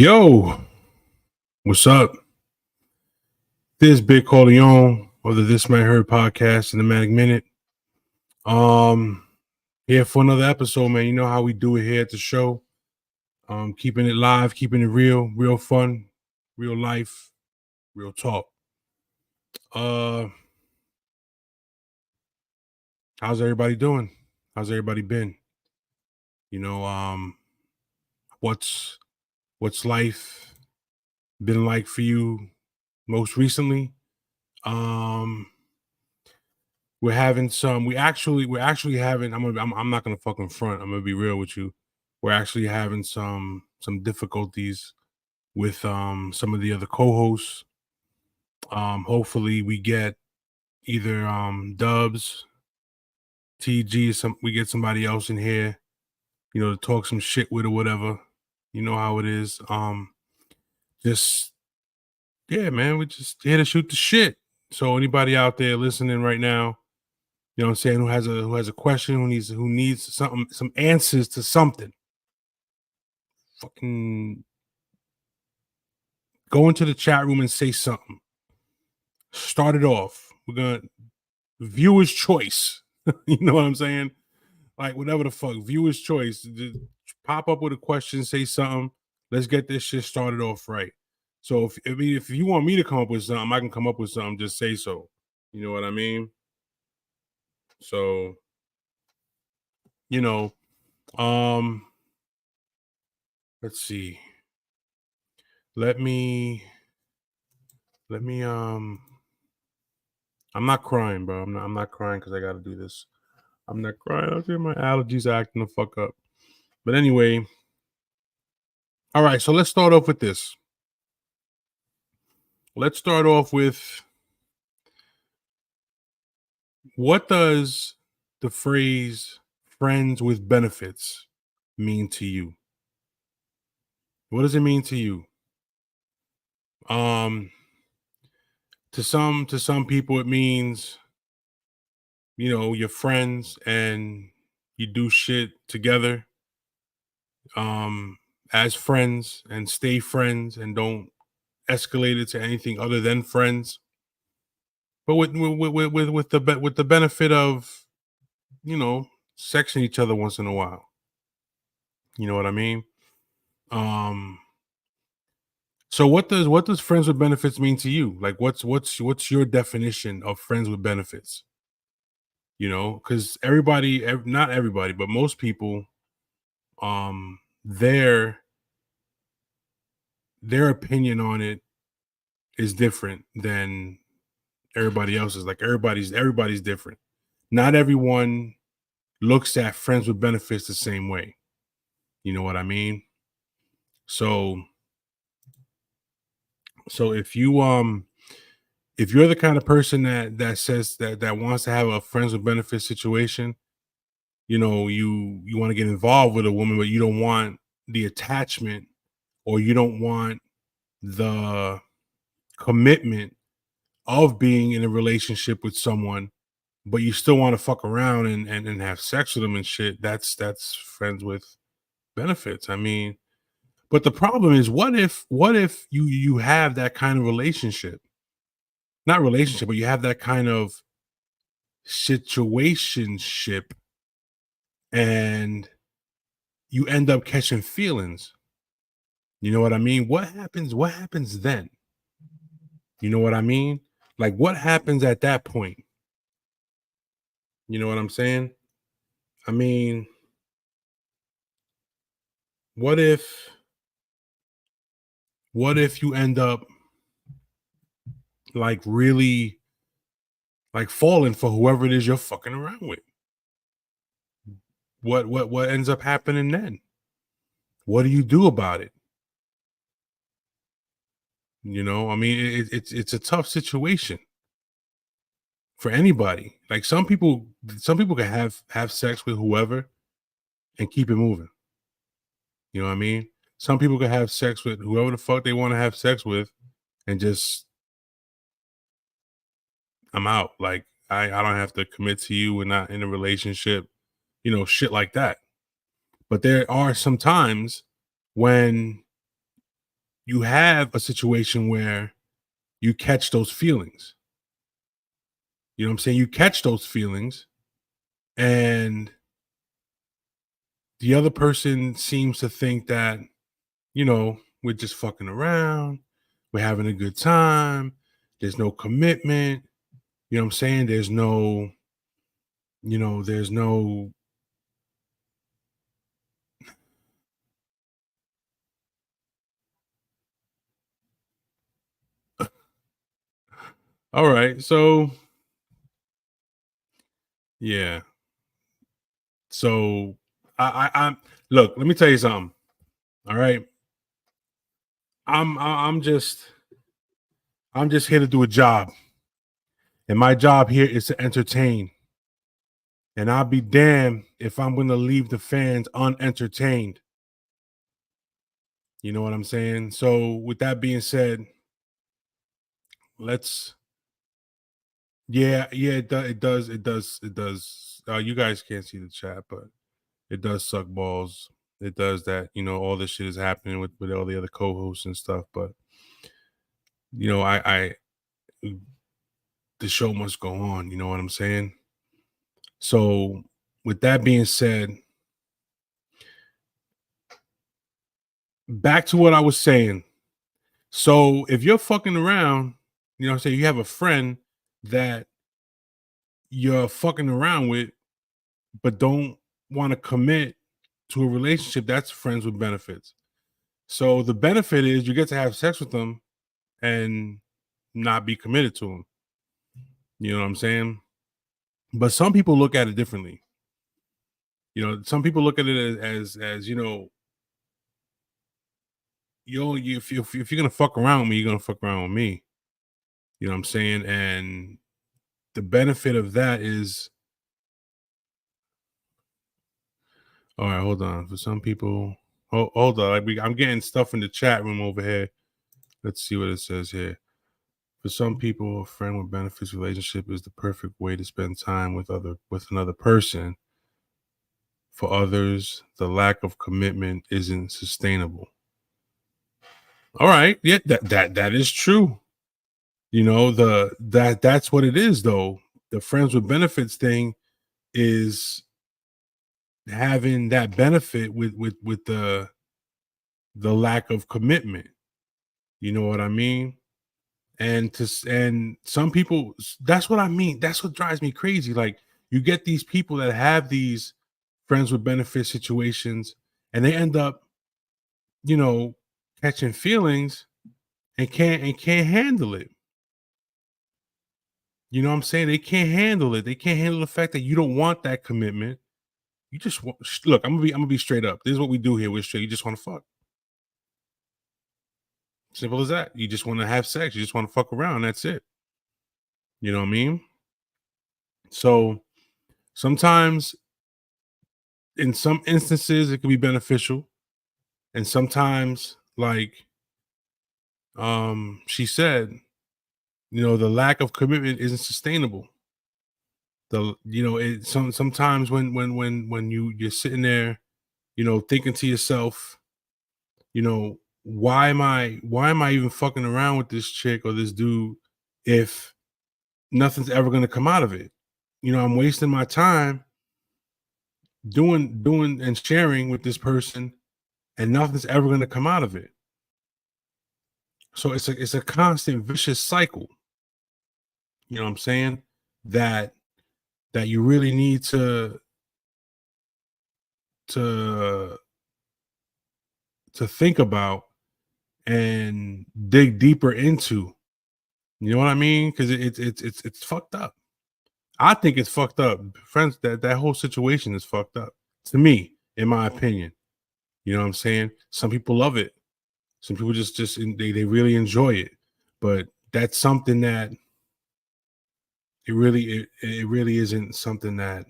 Yo, what's up? This Big Corleone of the This Might Hurt podcast in the Manic Minute. Here for another episode, man. You know how we do it here at the show. Keeping it live, keeping it real fun, real life, real talk. How's everybody doing? How's everybody been? You know, what's life been like for you most recently? We're actually having. I'm not gonna fucking front. I'm gonna be real with you. We're actually having some difficulties with some of the other co-hosts. Hopefully we get either Dubs, TG, we get somebody else in here, to talk some shit with or whatever. You know how it is. Just yeah, man, we're just here to shoot the shit. So anybody out there listening right now, you know what I'm saying, who has a question, who needs some answers to something. Fucking go into the chat room and say something. Start it off. We're gonna viewer's choice. You know what I'm saying? Like whatever the fuck, viewer's choice. Just pop up with a question, say something. Let's get this shit started off right. So if you want me to come up with something, I can come up with something. Just say so. You know what I mean? So, you know, let's see. Let me I'm not crying, bro. I'm not crying because I gotta do this. I'm not crying. I feel my allergies are acting the fuck up. But anyway, all right, so let's start off with this. Let's start off with, what does the phrase friends with benefits mean to you? What does it mean to you? To some people it means, you're friends and you do shit together as friends and stay friends and don't escalate it to anything other than friends. But with the benefit of, sexing each other once in a while. You know what I mean? Um so what does friends with benefits mean to you? Like what's your definition of friends with benefits? Because not everybody, but most people, um their opinion on it is different than everybody else's. Like everybody's different. Not everyone looks at friends with benefits the same way. You know what I mean? So if you're the kind of person that says that wants to have a friends with benefits situation, you want to get involved with a woman, but you don't want the attachment, or you don't want the commitment of being in a relationship with someone, but you still want to fuck around and have sex with them and shit. That's friends with benefits. I mean, but the problem is, what if you have that kind of relationship, not relationship, but you have that kind of situationship, and you end up catching feelings. You know what I mean? What happens then? You know what I mean? Like what happens at that point? You know what I'm saying? I mean, what if you end up like really like falling for whoever it is you're fucking around with? What ends up happening then? What do you do about it? I mean, it's a tough situation for anybody. Like some people can have sex with whoever and keep it moving. You know what I mean? Some people can have sex with whoever the fuck they want to have sex with and just, I'm out. Like I don't have to commit to you. We're not in a relationship, shit like that. But there are some times when you have a situation where you catch those feelings. You know what I'm saying? You catch those feelings, and the other person seems to think that, we're just fucking around, we're having a good time, there's no commitment. You know what I'm saying? There's no. All right. So, yeah. So I'm look, let me tell you something. All right. I'm just here to do a job. And my job here is to entertain. And I'll be damned if I'm gonna leave the fans unentertained. You know what I'm saying? So with that being said, let's yeah, it does. You guys can't see the chat, but it does suck balls. It does that, all this shit is happening with all the other co-hosts and stuff. But I the show must go on, you know what I'm saying? So with that being said, back to what I was saying. So if you're fucking around, say you have a friend that you're fucking around with, but don't want to commit to a relationship, that's friends with benefits. So the benefit is you get to have sex with them and not be committed to them. You know what I'm saying? But some people look at it differently. Some people look at it as if you're gonna fuck around with me, you're gonna fuck around with me. You know what I'm saying? And the benefit of that is, all right, hold on. For some people, hold on. I'm getting stuff in the chat room over here. Let's see what it says here. For some people, a friend with benefits relationship is the perfect way to spend time with another person. For others, the lack of commitment isn't sustainable. All right, yeah, that is true. That's what it is though. The friends with benefits thing is having that benefit with the lack of commitment. You know what I mean? And some people, that's what I mean. That's what drives me crazy. Like, you get these people that have these friends with benefit situations, and they end up, you know, catching feelings and can't handle it. You know what I'm saying? They can't handle it. They can't handle the fact that you don't want that commitment. You just want, look. I'm gonna be straight up. This is what we do here. We're straight. You just want to fuck. Simple as that. You just want to have sex. You just want to fuck around. That's it. You know what I mean? So sometimes, in some instances, it can be beneficial, and sometimes, like she said, the lack of commitment isn't sustainable. Sometimes when you're sitting there, thinking to yourself, why am I even fucking around with this chick or this dude if nothing's ever going to come out of it? I'm wasting my time doing and sharing with this person, and nothing's ever going to come out of it. So it's a constant vicious cycle. You know what I'm saying? That you really need to to think about and dig deeper into. You know what I mean? Because it's fucked up. I think it's fucked up. Friends, that whole situation is fucked up to me, in my opinion. You know what I'm saying? Some people love it. Some people just they really enjoy it. But that's something that it really isn't something that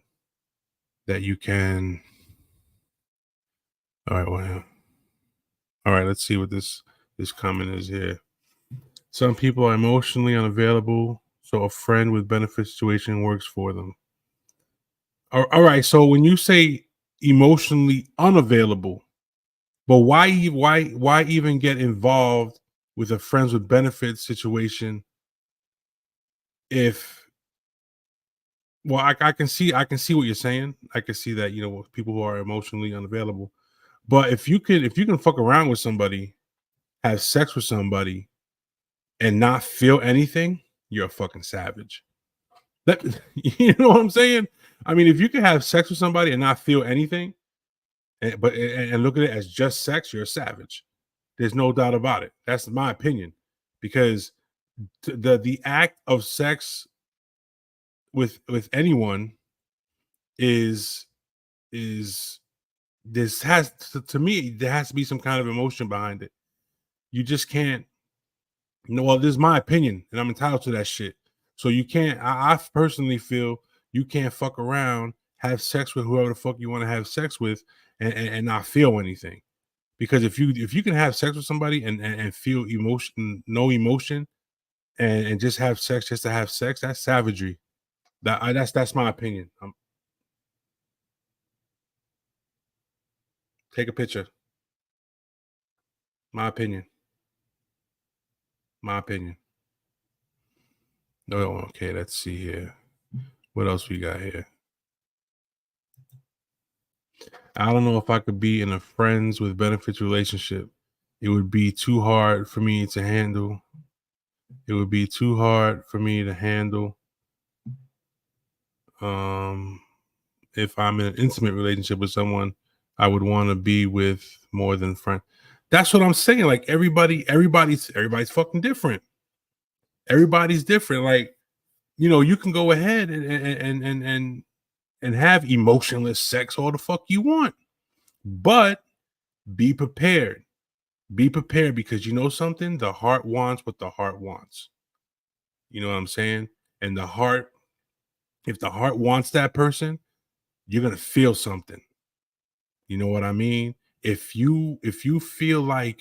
you can. All right, well, all right. Let's see what this comment is here. Some people are emotionally unavailable, so a friend with benefit situation works for them. All right. So when you say emotionally unavailable, But why even get involved with a friends with benefits situation if well, I can see what you're saying. I can see that, with people who are emotionally unavailable. But if you can fuck around with somebody, have sex with somebody, and not feel anything, you're a fucking savage. That you know what I'm saying? I mean, if you can have sex with somebody and not feel anything, and look at it as just sex, you're a savage. There's no doubt about it. That's my opinion, because the act of sex with anyone is is this has to me there has to be some kind of emotion behind it. You just can't. No, well, this is my opinion, and I'm entitled to that shit. So you can't. I personally feel you can't fuck around, have sex with whoever the fuck you want to have sex with, and not feel anything. Because if you can have sex with somebody and feel emotion, no emotion, and just have sex just to have sex, that's savagery. That's my opinion. Take a picture. My opinion. My opinion. No, okay. Let's see here. What else we got here? I don't know if I could be in a friends with benefits relationship. It would be too hard for me to handle. It would be too hard for me to handle. Um, if I'm in an intimate relationship with someone, I would want to be with more than friend. That's what I'm saying. Like everybody's fucking different. Everybody's different. Like you can go ahead and have emotionless sex all the fuck you want, but be prepared. Be prepared because you know something. The heart wants what the heart wants. You know what I'm saying? And the heart, if the heart wants that person, you're gonna feel something. You know what I mean? If you feel like,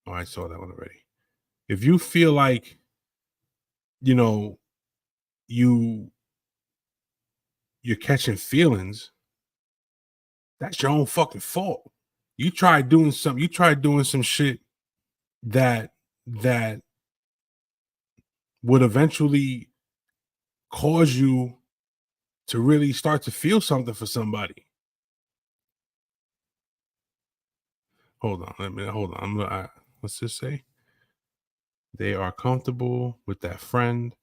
oh, I saw that one already. If you feel like, you know, you you're catching feelings, that's your own fucking fault. You try doing some shit that that would eventually cause you to really start to feel something for somebody. Hold on, hold on. What's this say? They are comfortable with that friend.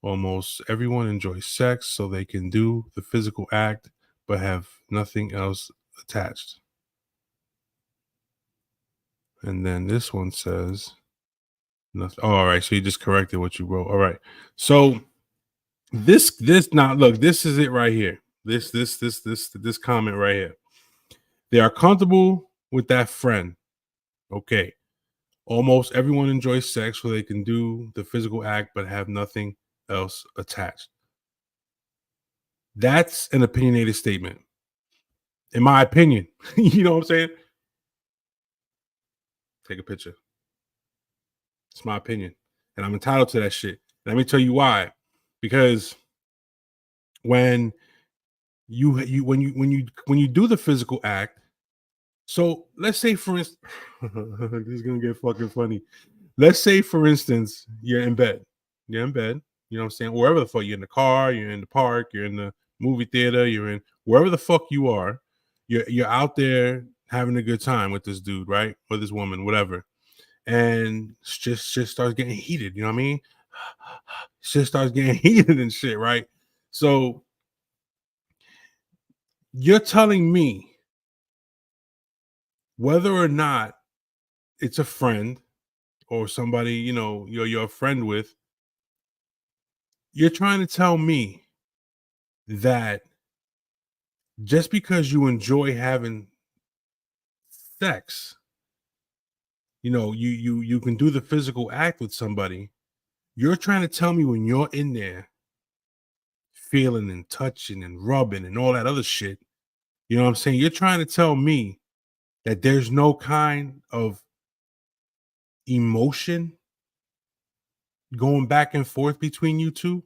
Almost everyone enjoys sex, so they can do the physical act, but have nothing else attached. And then this one says nothing. Oh, all right. So you just corrected what you wrote. All right. So this now look, this is it right here. This comment right here. They are comfortable with that friend. Okay. Almost everyone enjoys sex so they can do the physical act but have nothing else attached. That's an opinionated statement, in my opinion. You know what I'm saying? Take a picture. It's my opinion. And I'm entitled to that shit. Let me tell you why. Because when you do the physical act, so let's say for instance, this is gonna get fucking funny. Let's say, for instance, you're in bed. You're in bed. You know what I'm saying? Wherever the fuck you're in the car, you're in the park, you're in the movie theater, you're in wherever the fuck you are. You're out there having a good time with this dude, right? Or this woman, whatever. And just starts getting heated. You know what I mean? Shit starts getting heated and shit, right? So you're telling me whether or not it's a friend or somebody you're a friend with, you're trying to tell me that just because you enjoy having sex, you can do the physical act with somebody. You're trying to tell me when you're in there feeling and touching and rubbing and all that other shit, you know what I'm saying? You're trying to tell me that there's no kind of emotion going back and forth between you two.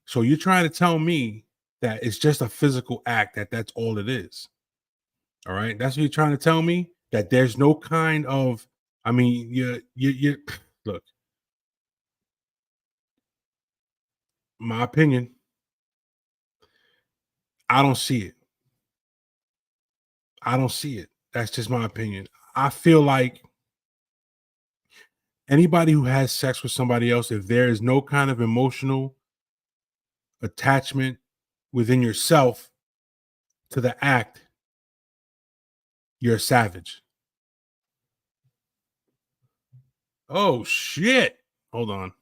So you're trying to tell me that it's just a physical act, that's all it is. All right, that's what you're trying to tell me, that there's no kind of, I mean, you look, my opinion, I don't see it. I don't see it. That's just my opinion. I feel like anybody who has sex with somebody else, if there is no kind of emotional attachment within yourself to the act, you're a savage. Oh shit. Hold on.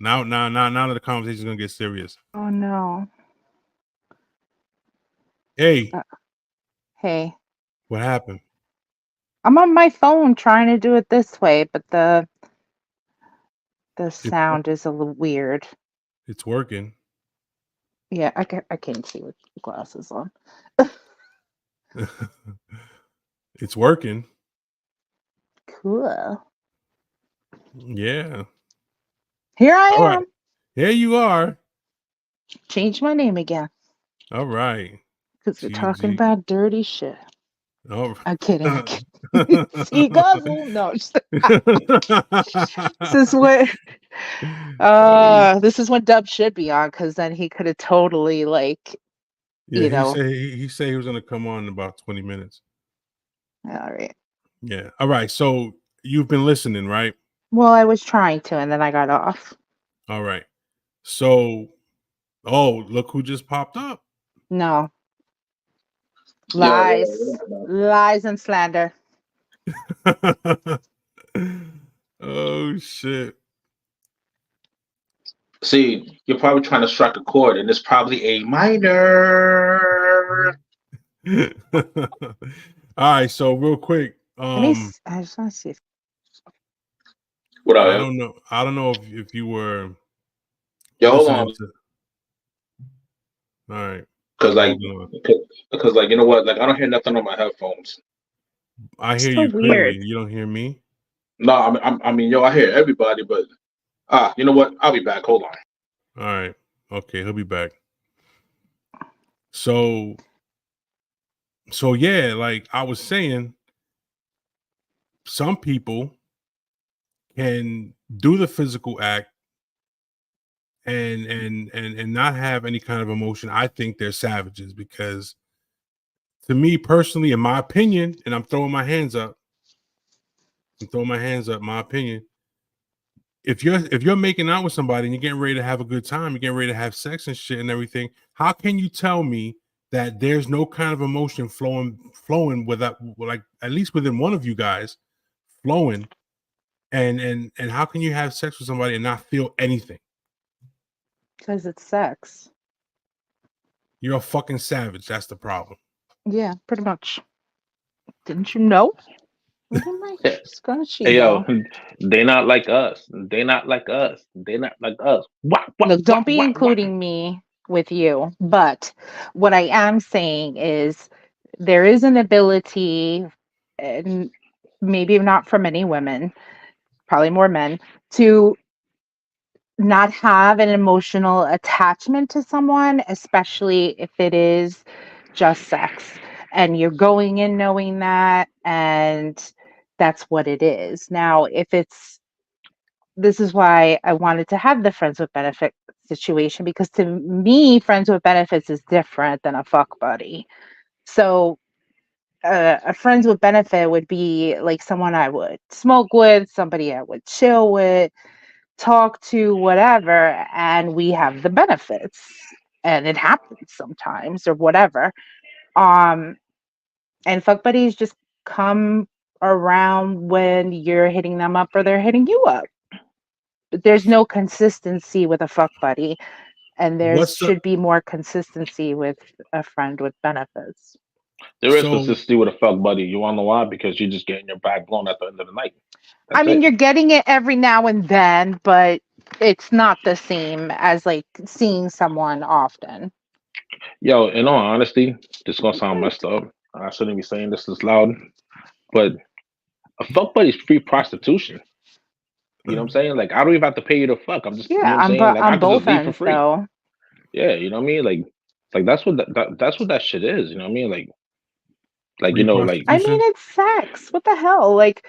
Now that the conversation is gonna get serious. Oh no. Hey, Hey. what happened? I'm on my phone trying to do it this way, but the It's sound is a little weird. it's working. Yeah, I can't see with glasses on. It's working. Cool. Yeah. Here I All right. am. There you are. Change my name again. All right. Because we're talking GG. about dirty shit. All I'm kidding. I'm right. kidding. See, guzzle. No, this is what this is what Dub should be on, because then he could have totally Yeah, you know. he said he was gonna come on in about 20 minutes. All right. Yeah. All right. So you've been listening, right? Well, I was trying to, and then I got off. All right. So, oh, look who just popped up. No. Yo, Lies. Lies and slander. Oh shit. see, you're probably trying to strike a chord, and it's probably a minor. All right, so real quick, I just want to see if What I up? don't know. I don't know if you were Yo, hold listening on, to. All right, because hold on. you know what? Like, I don't hear nothing on my headphones. I it's hear so you clearly. weird. You don't hear me. No, I mean, yo, I hear everybody, but you know what? I'll be back. Hold on. All right. Okay, he'll be back. So yeah, like I was saying, some people can do the physical act and not have any kind of emotion. I think they're savages because, to me personally, in my opinion, and I'm throwing my hands up. My opinion. If you're making out with somebody and you're getting ready to have a good time, you're getting ready to have sex and shit and everything, how can you tell me that there's no kind of emotion flowing without, like, at least within one of you guys flowing, and how can you have sex with somebody and not feel anything? Because it's sex. You're a fucking savage. That's the problem. Yeah, pretty much. Didn't you know? Where did my Hey, scrunchie hey, yo, go? they not like us. They not like us. They not like us. What? What? Look, What? don't be What? What? including me with you. But what I am saying is there is an ability, and maybe not for many women, probably more men, to not have an emotional attachment to someone, especially if it is just sex. And you're going in knowing that, and that's what it is. Now, if it's this is why I wanted to have the friends with benefit situation, because to me, friends with benefits is different than a fuck buddy. So, a friends with benefit would be like someone I would smoke with, somebody I would chill with, talk to, whatever, and we have the benefits. And it happens sometimes or whatever. Um, and fuck buddies just come around when you're hitting them up or they're hitting you up. There's no consistency with a fuck buddy, and there What's the should be more consistency with a friend with benefits. There is so consistency with a fuck buddy. You wanna know why? Because you're just getting your back blown at the end of the night. I That's mean, it. you're getting it every now and then, but it's not the same as like seeing someone often. Yo, in all honesty, this is gonna sound messed up. I shouldn't be saying this loud, but a fuck buddy is free prostitution. You know what I'm saying? Like, I don't even have to pay you to fuck. I'm just, you know Yeah, what I'm saying? Like, I on could just both leave for ends free. though. Yeah, you know what I mean? Like that's what that's what that shit is. You know what I mean? Like, Like, Free like I mean, prostitution. it's sex. What the hell? Like,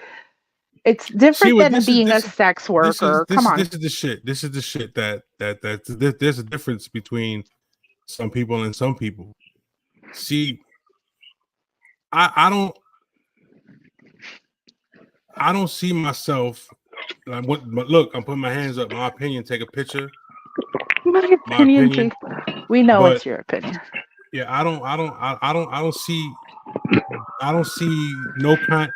it's See different what than being a sex worker. Come on. this is the shit. This is the shit there's a difference between some people and some people. See, I don't see myself like what. But look, I'm putting my hands up. My opinion. Take a picture. My My opinion, opinion. we know But it's your opinion. yeah, I don't see. I don't see no kind.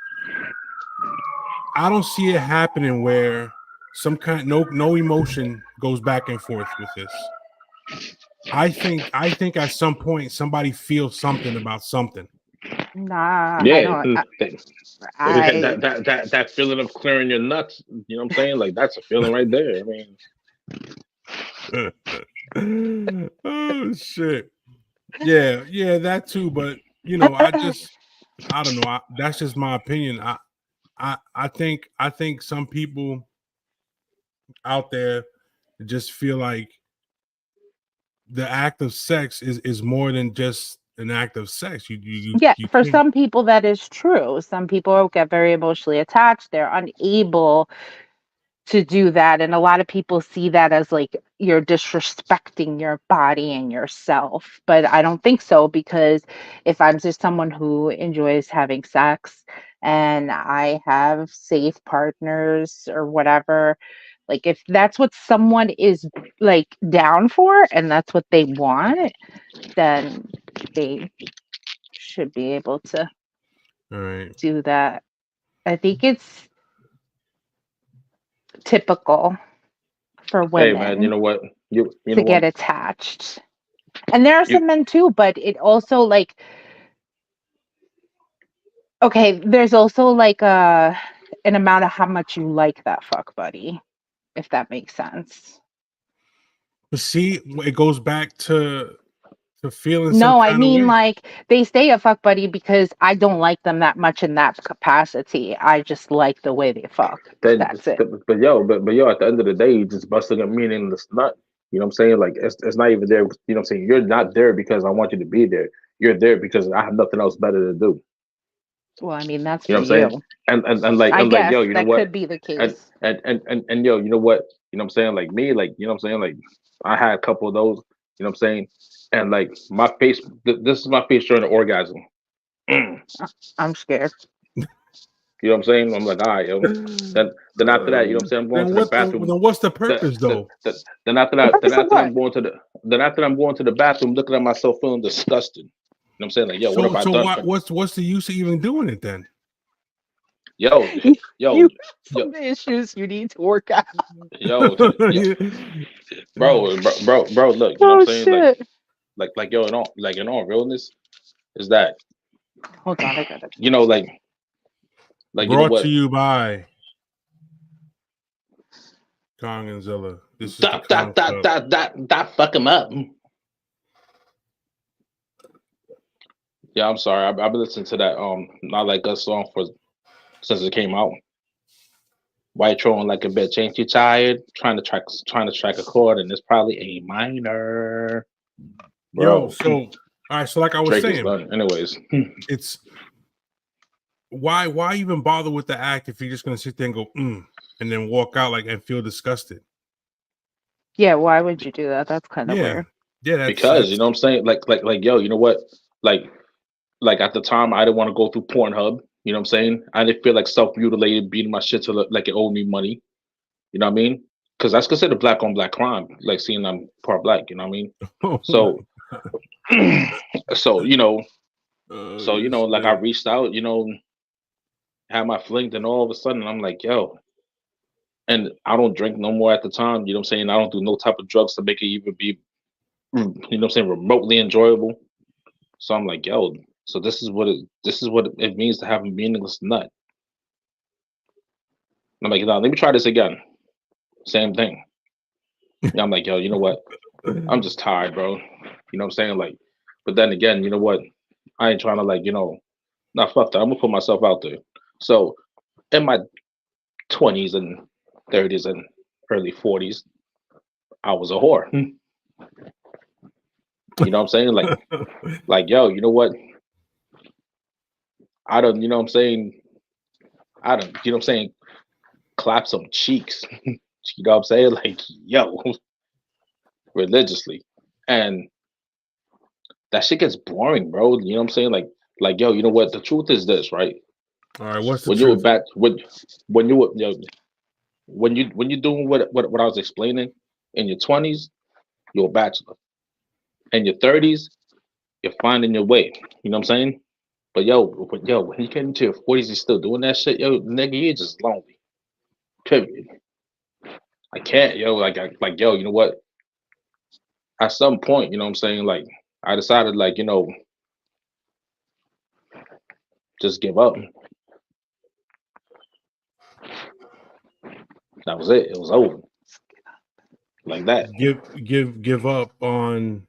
I don't see it happening where some kind no emotion goes back and forth with this. I think at some point somebody feels something about something. Nah, I yeah, don't. that, I that feeling of clearing your nuts. You know what I'm saying? Like, that's a feeling right there. I mean, Oh shit. Yeah, that too. But I don't know. That's just my opinion. I think some people out there just feel like the act of sex is more than just an act of sex. Yeah, You for can't. some people that is true. Some people get very emotionally attached. They're unable to do that, and a lot of people see that as like you're disrespecting your body and yourself. But I don't think so, because if I'm just someone who enjoys having sex and I have safe partners or whatever, like if that's what someone is like down for and that's what they want, then they should be able to All right. do that. I think it's typical for hey man, you women know what? You to know what? get attached. And there are You some men too, but it also like, okay, there's also like an amount of how much you like that fuck buddy, if that makes sense. But see, it goes back to feeling some No, I kind of mean way. like they stay a fuck buddy because I don't like them that much in that capacity. I just like the way they fuck. then, That's it. but yo, at the end of the day, you just busting a meaningless nut. You know what I'm saying? Like, it's not even there. You know what I'm saying? You're not there because I want you to be there. You're there because I have nothing else better to do. Well, I mean, that's You know for what I'm saying? you. I And like, guess yo, you know that what? could be the And case. and yo, you know what? You know what I'm saying? Like me, like, you know what I'm saying? Like, I had a couple of those. You know what I'm saying? And like my face, this is my face during the orgasm. Mm. I'm scared. You know what I'm saying? I'm like, all right, yo. Then after that, you know what I'm saying? I'm going to the bathroom. then what's the The, purpose the, though? the, then after The that, purpose of what? then after I'm going to the bathroom, looking at myself, feeling disgusted. You know what I'm saying? Like, yo, what have I So done for? what's the use of even doing it then? Yo, You, yo, you have yo, some issues you need to work out. yo, yo, bro. Look, you know what I'm Oh saying? shit. Yo, in all realness, is that, Hold on, I gotta you know, change that. you know Brought to what? you by Kong and Zilla. This is the That Kong Club. fuck him up. Yeah, I'm sorry. I've been listening to that Not Like Us song since it came out. White trolling like a bitch. Ain't you tired? Trying to track a chord, and it's probably A minor. Yo, Bro, so all right, so like I was Drake is saying, done. Anyways, it's why even bother with the act if you're just gonna sit there and go and then walk out like and feel disgusted. Yeah, why would you do that? That's kind of Yeah, weird. yeah, because that's you know what I'm saying? Yo, you know what? Like like at the time I didn't want to go through Pornhub. You know what I'm saying? I didn't feel like self-mutilated, beating my shit to look like it owed me money. You know what I mean? Because that's considered black on black crime, like seeing I'm part black. You know what I mean? So, so like I shit. reached out, had my fling, and all of a sudden I'm like, yo, and I don't drink no more at the time. You know what I'm saying? I don't do no type of drugs to make it even be, you know what I'm saying, remotely enjoyable. So I'm like, yo, so this is what it means to have a meaningless nut. I'm like, no, let me try this again. Same thing. Yeah, I'm like, yo, you know what? I'm just tired, bro. You know what I'm saying? Like, but then again, you know what? I ain't trying to like, not fuck that. I'm gonna put myself out there. So in my 20s and 30s and early 40s, I was a whore. You know what I'm saying? Like, yo, you know what? I don't, you know what I'm saying? I don't, you know what I'm saying? Clap some cheeks. You know what I'm saying? Like, yo, religiously. And that shit gets boring, bro. You know what I'm saying? Like, yo, you know what? The truth is this, right? All right, what's the When you were truth? back, when you were, yo, when you're doing what I was explaining in your 20s, you're a bachelor. In your 30s, you're finding your way. You know what I'm saying? But when you get into your 40s, you're still doing that shit, yo, nigga, you're just lonely. Period. I can't, yo, like, yo, you know what? At some point, you know what I'm saying? Like, I decided, like, you know, just give up. That was it. It was over. Like that. Give up on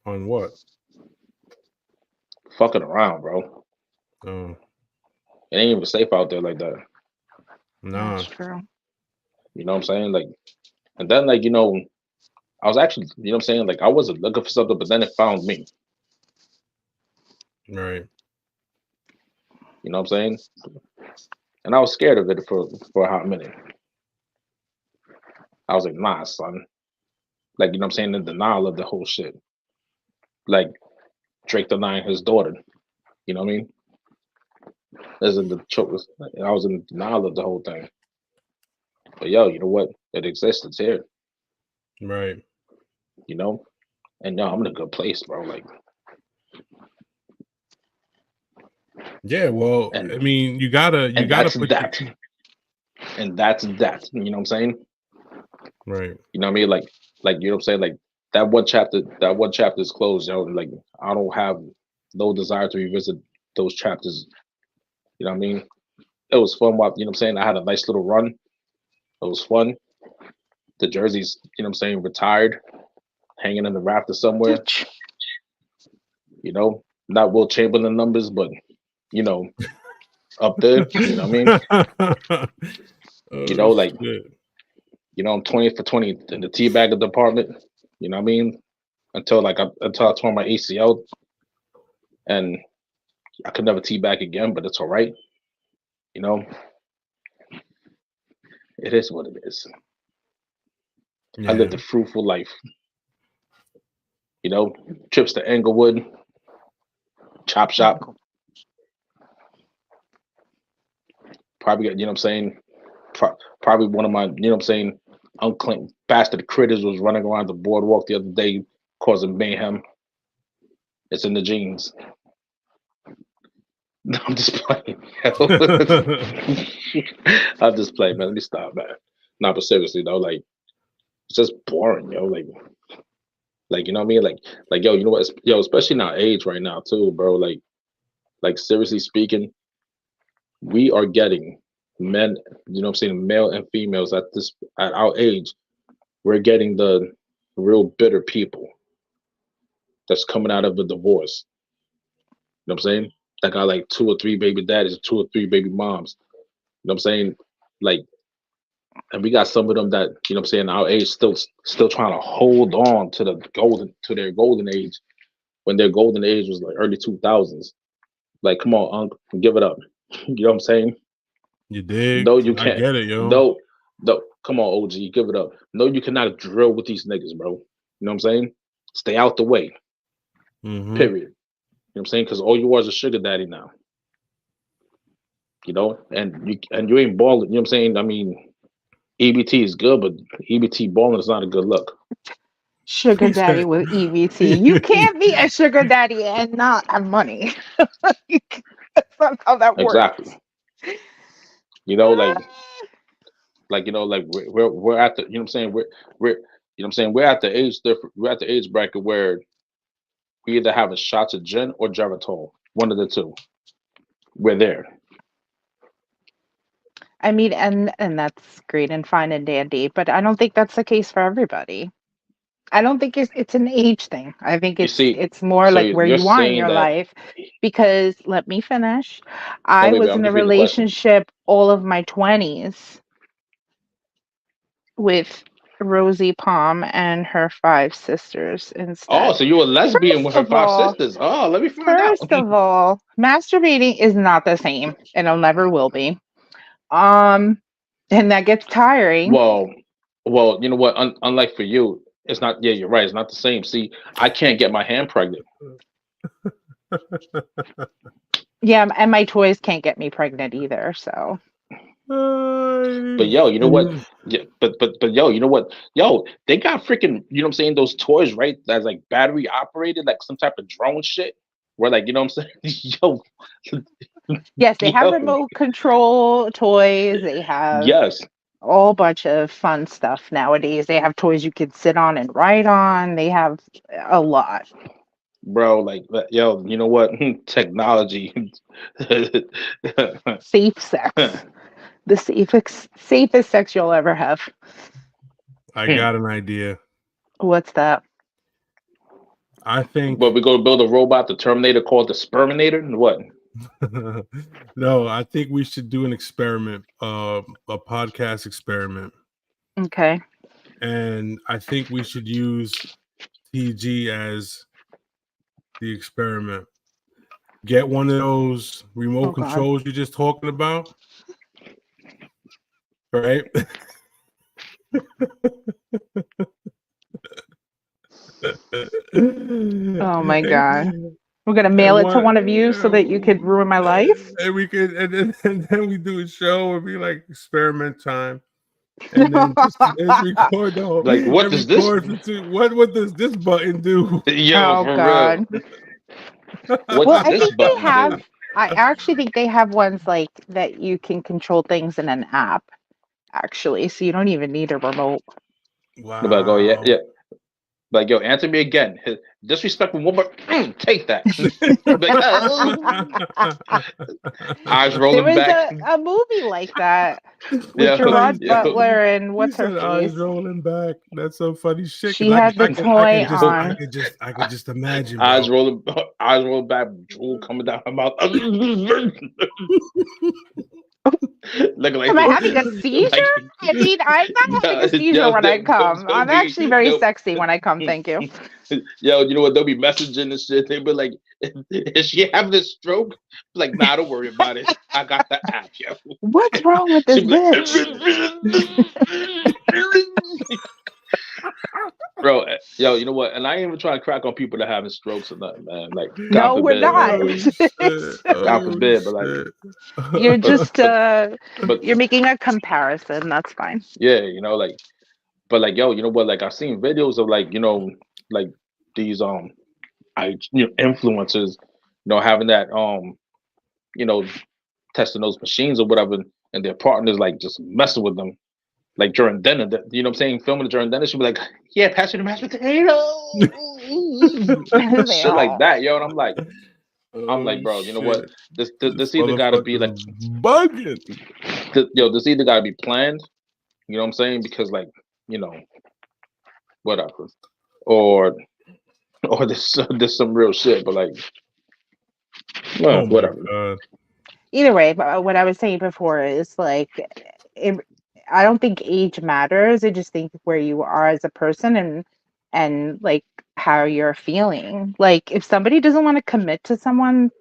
what? Fucking around, bro. Oh, It ain't even safe out there like that. nah. That's true. You know what I'm saying? Like, and then, like, you know, I was actually, you know what I'm saying? Like, I wasn't looking for something, but then it found me. Right. You know what I'm saying? And I was scared of it for a hot minute. I was like, nah, son. Like, you know what I'm saying? In denial of the whole shit. Like, Drake denying his daughter. You know what I mean? As in the choke. I was in denial of the whole thing. But yo, you know what? It exists. It's here. Right. You know? And yo, I'm in a good place, bro. Like, Yeah. Well, and I mean, you gotta that's put that. And that's that. You know what I'm saying? right. You know what I mean? Like you know what I'm saying? Like that one chapter is closed, yo. Like I don't have no desire to revisit those chapters. You know what I mean? It was fun while you know what I'm saying. I had a nice little run. It was fun. The jerseys, you know what I'm saying, retired, hanging in the rafter somewhere. You know, not Will Chamberlain numbers, but you know, up there. You know what I mean? You Oh know, like shit. you know, I'm 20 for 20 in the teabagger department. You know what I mean? Until I tore my ACL, and I could never teabag again. But it's all right. You know, it is what it is. I lived Yeah. a fruitful life. You know, trips to Englewood, Chop Shop. Probably, you know what I'm saying? Probably one of my, you know what I'm saying, unclaimed bastard critters was running around the boardwalk the other day causing mayhem. It's in the genes. No, I'm just playing. I'm just playing, man. Let me stop, man. No, but seriously though, like it's just boring, yo. Like you know what I mean? Like yo, you know what? Yo, especially in our age right now too, bro. Like seriously speaking, we are getting men, you know what I'm saying, male and females at our age, we're getting the real bitter people that's coming out of a divorce. You know what I'm saying? That got like two or three baby daddies, two or three baby moms. You know what I'm saying? Like, and we got some of them that, you know what I'm saying, our age still trying to hold on to their golden age when their golden age was like early 2000s. Like, come on, Unc, give it up. You know what I'm saying? You dig? No, you I can't. get it, yo. No, no, come on, OG, give it up. No, you cannot drill with these niggas, bro. You know what I'm saying? Stay out the way. Mm-hmm. Period. You know what I'm saying? Because all you are is a sugar daddy now. You know, and you ain't balling. You know what I'm saying? I mean, EBT is good, but EBT balling is not a good look. Sugar He daddy said, with EBT. You can't be a sugar daddy and not have money. That's not how that Exactly. works. You know, like you know, like we're at the, you know what I'm saying, we're you know what I'm saying, we're at the age bracket where we either have a shots of gin or Geritol, one of the two. We're there. I mean, and that's great and fine and dandy, but I don't think that's the case for everybody. I don't think it's an age thing. I think You see, it's more so like where you're you are in saying your that. life. Because let me finish. No, I wait, was I'm in a just reading the question. relationship all of my 20s with Rosie Palm and her 5 sisters instead. Oh, so you're a lesbian with her First of 5 all- sisters. Oh, let me find out. First of all, masturbating is not the same, and it never will be. And that gets tiring. Well, you know what? Unlike for you, it's not. Yeah, you're right. It's not the same. See, I can't get my hand pregnant. Yeah, and my toys can't get me pregnant either. So But yo, you know what? Yeah, but yo, you know what? Yo, they got freaking, you know what I'm saying? Those toys, right? That's like battery operated, like some type of drone shit. Where like, you know what I'm saying? Yo, yes, they have Yo. remote control toys. They have yes, a whole bunch of fun stuff nowadays. They have toys you can sit on and ride on. They have a lot. bro. Like, yo, you know what? Technology. Safe sex. The safest sex you'll ever have. I got an idea. What's that? I think. But we go build a robot, the Terminator, called the Sperminator. What? No, I think we should do an experiment, a podcast experiment, Okay. and I think we should use TG as the experiment. Get one of those remote Oh, God. controls you're just talking about, right? Oh my God. We're gonna mail it to one of you so that you could ruin my life. And we could, and then we do a show and be like experiment time, and then just record the whole. Like, what and does this- record what does this button do? Yo, Oh, for God. real. What Well, does I this think they button have. do? I actually think they have ones like that you can control things in an app. Actually, so you don't even need a remote. Wow. Like, oh yeah, yeah. Like, yo, answer me again. Disrespectful woman, take that. Eyes There rolling was back. a movie like that with Yeah, Gerard yeah. Butler and He what's her said eyes face. rolling back. That's so funny shit. 'cause She had the toy on. I could just imagine. Eyes bro. rolling back, drool coming down her mouth. Looking like Am I having a seizure? I mean, I'm not having a seizure when I come. I'm actually very sexy when I come. Thank you. Yo, you know what? They'll be messaging and shit. They'll be like, "Is she having a stroke?" Like, nah, don't worry about it. I got the app, yo. What's wrong with this She'll be like, bitch? Bro, yo, you know what? And I ain't even trying to crack on people that having strokes or nothing, man. Like, God No, we're forbid, not. man. God forbid, but like, You're just but you're making a comparison. That's fine. yeah, you know, like, but like, yo, you know what? Like, I've seen videos of like, you know, like these influencers, you know, having that you know, testing those machines or whatever, and their partners like just messing with them, like during dinner. You know what I'm saying? Filming it during dinner, she'll be like, "Yeah, pass me the mashed potatoes," shit like that, yo. And I'm like, bro, you know what? This either gotta be like bugging. This either gotta be planned. You know what I'm saying? Because like, you know, whatever, or this some real shit. But like, well, whatever. Either way, but what I was saying before is like, I don't think age matters. I just think where you are as a person and like how you're feeling. Like if somebody doesn't want to commit to someone,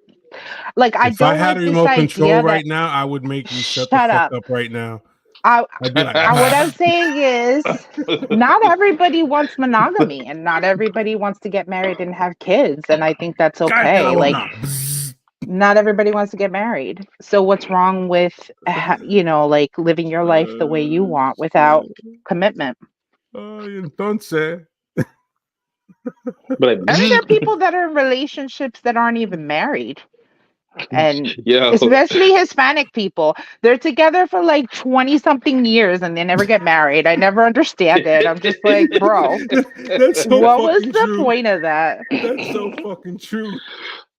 like if I had a remote control right now, I would make you shut the fuck up right now. I'd be like, what I'm saying is, not everybody wants monogamy, and not everybody wants to get married and have kids, and I think that's okay. Like, not everybody wants to get married. So what's wrong with, you know, like living your life the way you want without commitment? Entonces. But I mean, there are people that are in relationships that aren't even married. And especially Hispanic people, they're together for like 20 something years and they never get married. I never understand it. I'm just like, bro, that's so what was the true. point of that? That's so fucking true,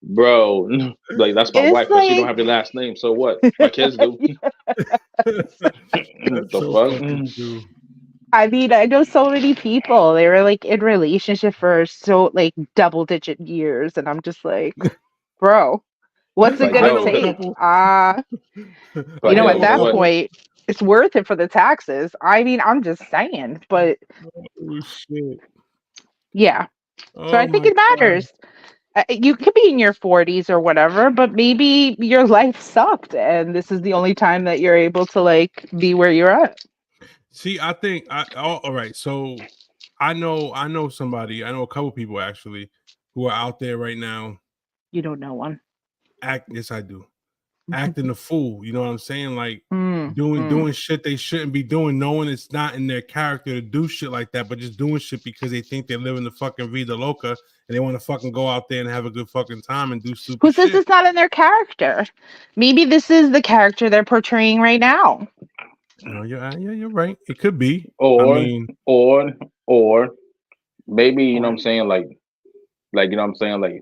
bro. Like that's my wife, but she don't have the last name. So what? My kids do. The fuck? I mean, I know so many people. They were like in relationship for so like double-digit years, and I'm just like, bro. What's it Like, gonna yo, take? but you know, yo, at that what? point, It's worth it for the taxes. I mean, I'm just saying, but Oh shit. yeah. So Oh I think my it god. matters. You could be in your 40s or whatever, but maybe your life sucked and this is the only time that you're able to like be where you're at. See, I think all right. So I know somebody, I know a couple people actually who are out there right now You don't know one. yes, I do. Acting a fool, you know what I'm saying? Like Mm, doing mm. doing shit they shouldn't be doing, knowing it's not in their character to do shit like that, but just doing shit because they think they're living the fucking vida loca and they want to fucking go out there and have a good fucking time and do stupid Who says shit. it's not in their character? Maybe this is the character they're portraying right now. No, you're right. It could be. I Or mean, or maybe you know what Or I'm saying, like you know what I'm saying, like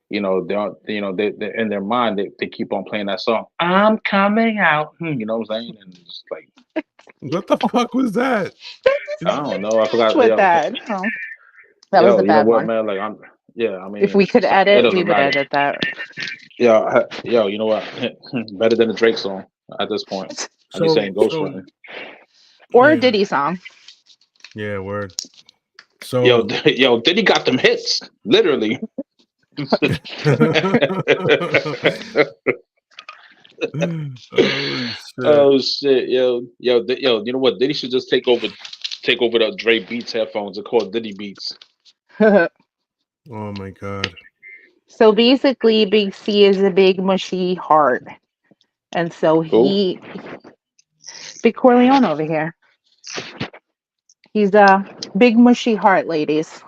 you know they in their mind they keep on playing that song. I'm coming out. You know what I'm saying, and it's like what the fuck was that? I don't know. I forgot. with that. Oh, that was a You know bad what, one. man? Like I'm. Yeah, I If mean, we could it edit, we doesn't would matter. edit that. You know what? Better than the Drake song at this point. I'm just saying, Ghost Running. Or a Yeah, Diddy song. yeah, word. So Yo, Diddy got them hits, literally. oh shit. Oh shit, yo, you know what? Diddy should just take over the Dre Beats headphones and call it Diddy Beats. Oh my god. So basically, Big C is a big mushy heart. And so Who? Big Corleone over here. He's a big mushy heart, ladies.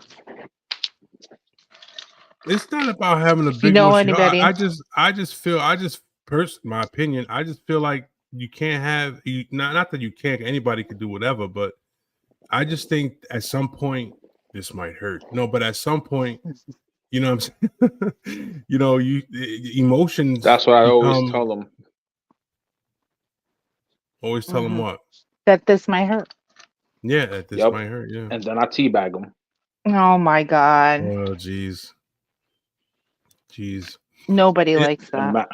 It's not about having a You big know mushy heart. anybody? My opinion, I just feel like you can't have you not that you can't, anybody can do whatever, but I just think at some point this might hurt. No, but at some point, you know what I'm saying? You know, emotions That's what I always become tell them. always tell them what? That this might hurt. Yeah, that this Yep. might hurt. Yeah. And then I teabag them. Oh my God. Oh, jeez. Nobody It- likes that.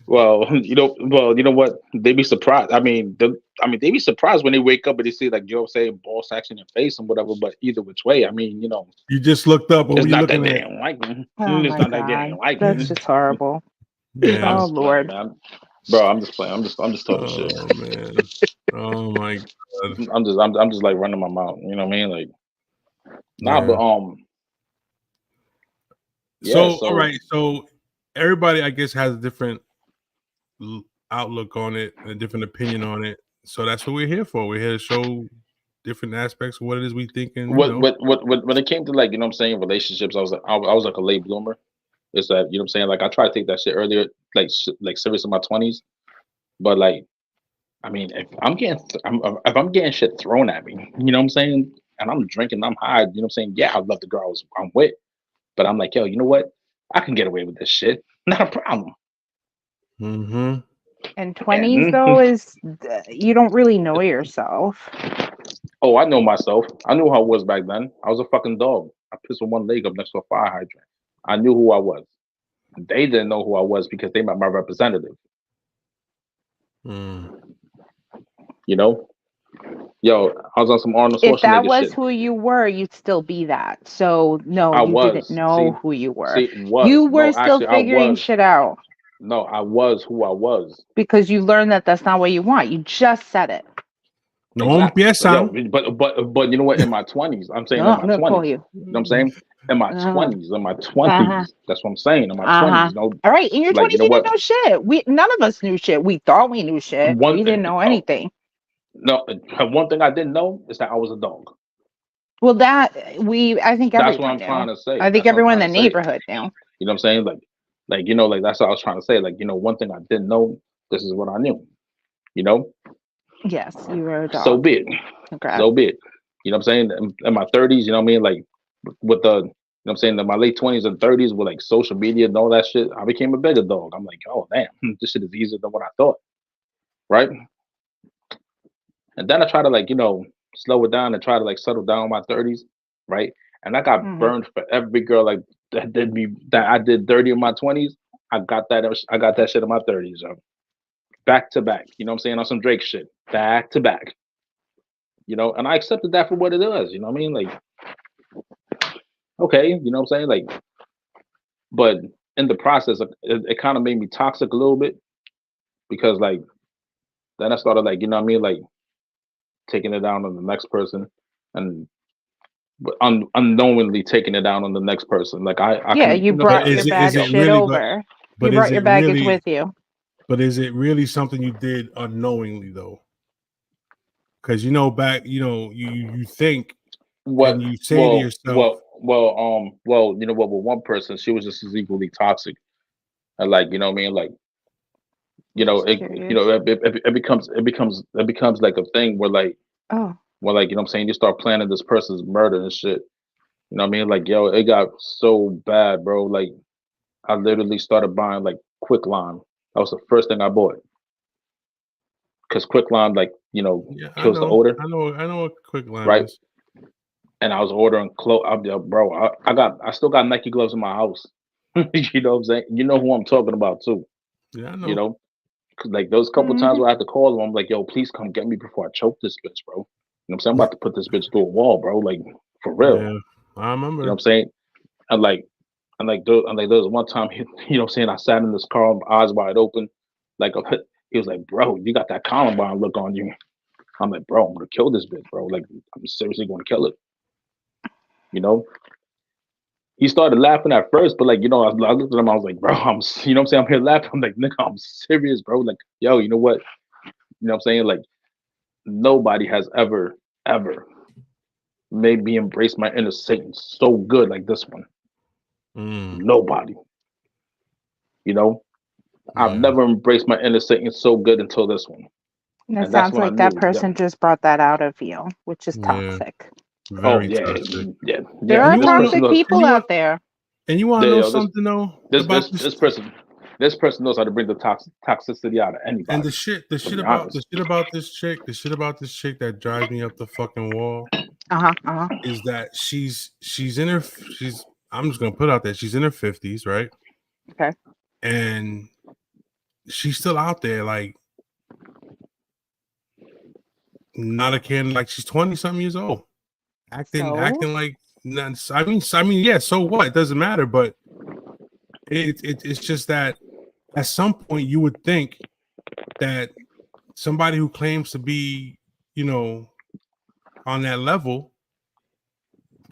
Well, you know what? They be surprised. I mean, they be surprised when they wake up and they see, like, you know what I'm saying, ball sacks in their face and whatever. But either which way, I mean, you know, You just looked up. What it's were you not that looking they at? didn't like me. Oh It's my not that they didn't God. like That's me. just horrible. I'm Man. Oh just playing, Lord. man. Bro, I'm just playing. I'm just talking shit. Oh man. Oh my god. I'm just like running my mouth. You know what I mean? Like, nah, Yeah. but So, so all right. So everybody, I guess, has a different outlook on it and a different opinion on it. So that's what we're here for. We're here to show different aspects of what it is we think, and when it came to, like, you know what I'm saying, relationships, I was like a late bloomer. It's that, you know what I'm saying, like, I tried to take that shit earlier, like serious in my 20s, but like, I mean, if I'm getting shit thrown at me, you know what I'm saying, and I'm drinking, I'm high, you know what I'm saying, yeah, I love the girl I'm with, but I'm like, yo, you know what, I can get away with this shit, not a problem. Mm-hmm. And 20s though is you don't really know yourself. Oh, I know myself. I knew how I was back then. I was a fucking dog. I pissed with one leg up next to a fire hydrant. I knew who I was. They didn't know who I was because they met my representative. You know, yo, I was on some Arnold If that Schwarzenegger was shit. who you were, you'd still be that. So no, I you didn't was. know who you were. Was You were no, still actually, I figuring was. shit out No, I was who I was. because you learned that that's not what you want. You just said it. No Exactly. empiezan. Yo, but you know what? In my 20s, I'm saying No, in I'm my gonna call 20s. you. You know what I'm saying? In my Uh-huh. 20s. That's what I'm saying. In my 20s, All right, in your like, 20s, you know you didn't what? know shit. None of us knew shit. We thought we knew shit. We didn't know anything. No, one thing I didn't know is that I was a dog. Well, I think That's what everyone I'm knew. trying to say. I think That's what I'm everyone in the trying to say. neighborhood knew. You know what I'm saying? Like you know, like that's what I was trying to say. Like, you know, one thing I didn't know, this is what I knew. You know? Yes, you were a dog. So be it. Okay. So be it. You know what I'm saying? In my 30s, you know what I mean? Like with the, you know what I'm saying, in my late 20s and 30s with like social media and all that shit, I became a bigger dog. I'm like, oh damn, this shit is easier than what I thought. Right? And then I try to, like, you know, slow it down and try to like settle down in my 30s, right? And I got burned for every girl like that I did dirty in my 20s. I got that shit in my 30s, yo. Back to back. You know what I'm saying? On some Drake shit. Back to back. You know, and I accepted that for what it is. You know what I mean? Like, okay, you know what I'm saying? Like, but in the process, it kind of made me toxic a little bit because, like, then I started, like, you know what I mean? Like, taking it down on the next person and but unknowingly taking it down on the next person. Like, I Yeah, can, you you know, But brought say, your is it bad shit really? over. You But brought is your it baggage really? with you. But is it really something you did unknowingly though? Because back, you think what? and you say to yourself, Well, you know what? With one person, she was just as equally toxic, and, like, you know what I mean? Like, Just it, curious. it becomes like a thing where, like, Oh, you know what I'm saying? You start planning this person's murder and shit. You know what I mean? Like, yo, it got so bad, bro. Like, I literally started buying, like, quicklime. That was the first thing I bought because quicklime, like, yeah, kills the odor, I know what quick lime right? is. And I was ordering clothes. Bro, I still got Nike gloves in my house. You know what I'm saying? You know who I'm talking about too. Yeah, I You know. know, 'cause, like, those couple times mhm. where I had to call them, I'm like, yo, please come get me before I choke this bitch, bro. You know what I'm saying? I'm about to put this bitch through a wall, bro. Like, for real. Yeah, I You know what remember. I'm saying? And like, there was one time, you know what I'm saying? I sat in this car, eyes wide open, like, he was like, bro, you got that Columbine look on you. I'm like, bro, I'm gonna kill this bitch, bro. Like, I'm seriously gonna kill it. You know? He started laughing at first, but, like, I looked at him, I was like, bro, you know what I'm saying? I'm here laughing. I'm like, nigga, I'm serious, bro. Like, yo, you know what? You know what I'm saying? Like, nobody has ever made me embrace my inner Satan so good like this one. Mm, Nobody. You know? I've yeah, never embraced my inner Satan so good until this one. And it And that's sounds when I like that knew, person yo, just brought that out of you, which is yeah, toxic. oh very yeah, toxic. There yeah. And are you This want to person know? toxic knows. And people out there. you want to Yeah, know yo, something though about this this person knows how to bring the toxicity out of and anybody. the To shit be about honest. the shit about this chick that drives me up the fucking wall Uh-huh. Uh-huh. is that she's I'm just gonna put out there she's in her 50s, right? Okay. And she's still out there, like, not a kid, like she's 20 something years old, So acting like I mean, yeah, so what? It doesn't matter, but it's just that at some point you would think that somebody who claims to be, you know, on that level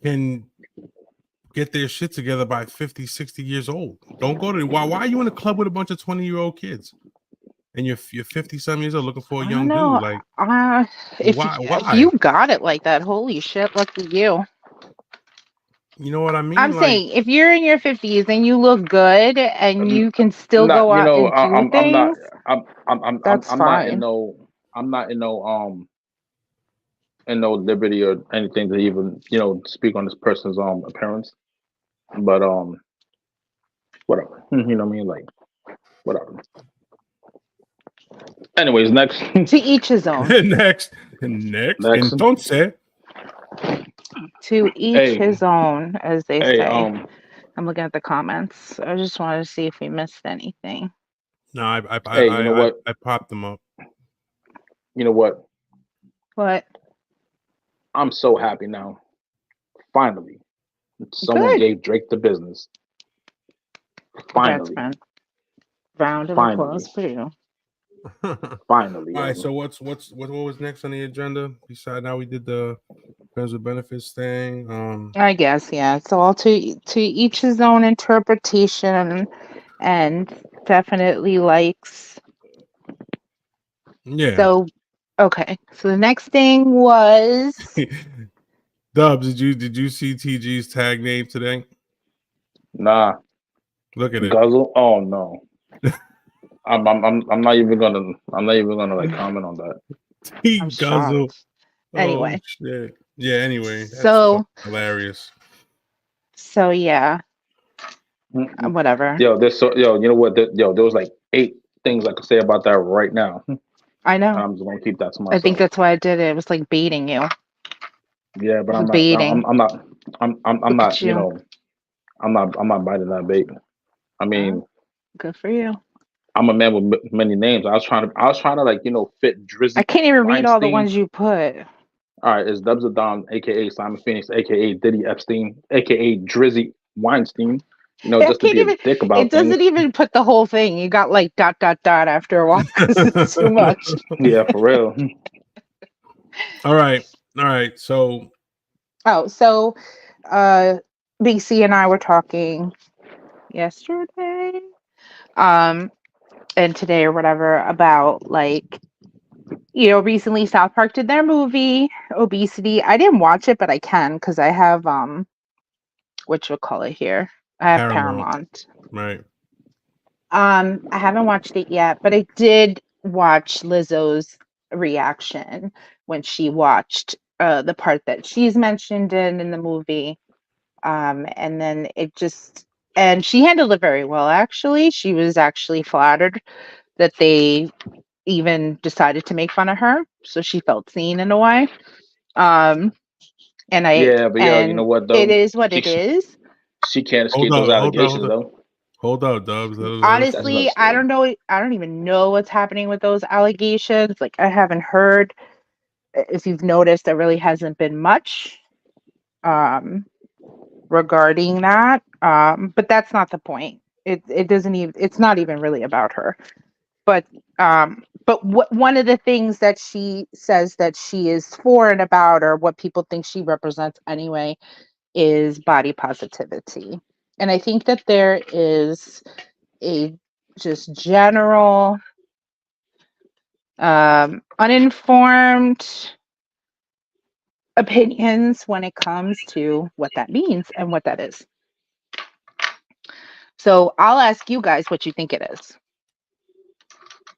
can get their shit together by 50, 60 years old. Don't go to why are you in a club with a bunch of 20-year-old kids and you're 50 some years old looking for a I don't young dude? know. Like, If why? you got it like that, holy shit, lucky you. You know what I I'm mean? Like, saying if you're in your 50s and you look good and Um, you can still not go you out know and do I'm not things, that's I'm not in fine. no liberty or anything to even speak on this person's appearance, but whatever. You know what I mean? Like, whatever. Anyways, next. To each his own. next, Next. entonces, To each Hey, his own, as they hey, say. I'm looking at the comments. I just wanted to see if we missed anything. no, hey, you know what? I popped them up. You know what? But I'm so happy now. Finally, someone good. gave Drake the business. That's Finally, fun. Round of finally, applause for you. All finally. right, so what was next on the agenda? Besides, now we did the friends with benefits thing. I guess, yeah. It's all to each his own interpretation, and definitely likes. Yeah. So, okay. So the next thing was Dubs, did you see TG's tag name today? Nah, Look at it. Guzzle. Oh no. I'm not even gonna like comment on that. T I'm Guzzle. shocked. Oh Anyway, shit. Yeah, anyway, that's so fucking hilarious. yeah, Mm-mm. whatever. You know what? There was like 8 things I could say about that right now. I know. I'm just gonna keep that to I think myself. that's why I did it. It was like baiting you. It Yeah, but was I'm not. baiting. I'm Look not. at you. I'm not biting that bait. I Huh? mean, Good for you. I'm a man with many names. I was trying to like fit Drizzy I can't even read all the Weinstein. ones you put. All right, it's Dubs Adam, aka Simon Phoenix, aka Diddy Epstein, aka Drizzy Weinstein. I Just to can't be a even. dick It about doesn't things. even put the whole thing. You got like ... after a while because it's too much. Yeah, for real. All right. So Oh, so BC and I were talking yesterday, and today or whatever about like recently South Park did their movie Obesity. I didn't watch it, but I can because I have what you call it here. I have Paramount. right. I haven't watched it yet, but I did watch Lizzo's reaction when she watched the part that she's mentioned in the movie. And then and she handled it very well, actually. She was actually flattered that they even decided to make fun of her. So she felt seen in a way. Um, Yeah, but yo, you know and what it though? is what She it is. she can't Hold escape those up. Hold up. Hold allegations up. though. Hold up, Dubs. Let us That's finish. Honestly, messed I up. don't know. I don't even know what's happening with those allegations. Like, I haven't heard. If you've noticed, there really hasn't been much um, regarding that. But that's not the point. It doesn't even. It's not even really about her. But one of the things that she says that she is for and about, or what people think she represents anyway, is body positivity. And I think that there is a just general uninformed opinions when it comes to what that means and what that is. So I'll ask you guys what you think it is.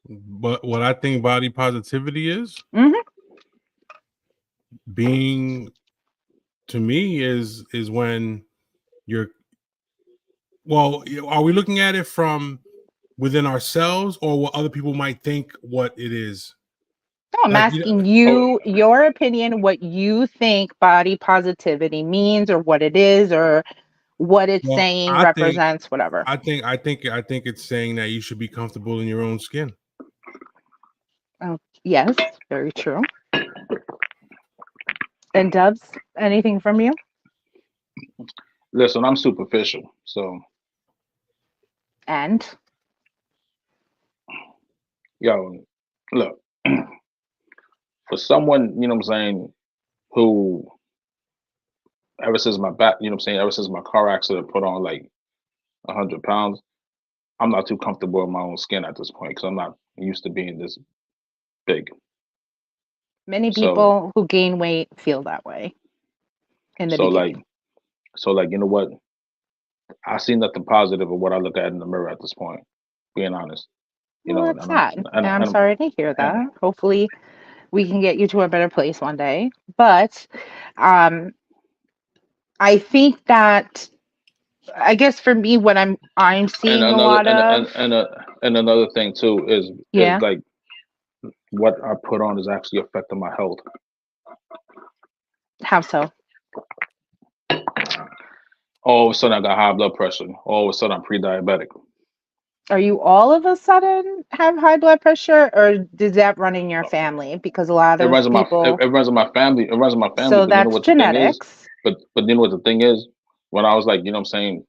But what I think body positivity is, Mhm. being to me is when you're well, are we looking at it from within ourselves or what other people might think what it is? No, I'm Like asking Oh, you your opinion, what you think body positivity means, or what it is, or what it's well, saying I think represents, whatever. I think it's saying that you should be comfortable in your own skin. Oh, yes, very true. And Dubs, anything from you? listen, I'm superficial, so And yo, look, for someone, what I'm saying, who ever since my back, ever since my car accident put on like 100 pounds, I'm not too comfortable in my own skin at this point because I'm not used to being this big. many So people who gain weight feel that way in the so like beginning. so like you know what? I see nothing positive of what I look at in the mirror at this point. Being honest, Well, that's and I'm sad. and And I'm and, sorry to hear and that. Hopefully, we can get you to a better place one day. But um, I think that I guess for me, what I'm and seeing a another lot of, and another thing too is yeah. like what I put on is actually affecting my health. How so? All of a sudden, I got high blood pressure. All of a sudden, I'm pre-diabetic. Are you all of a sudden have high blood pressure, or does that run in your family? Because a lot It of runs in my people, it runs in my family. It runs in my family. so But you know that's what the thing is? genetics. But you know what the thing is? When I was like, what I'm saying,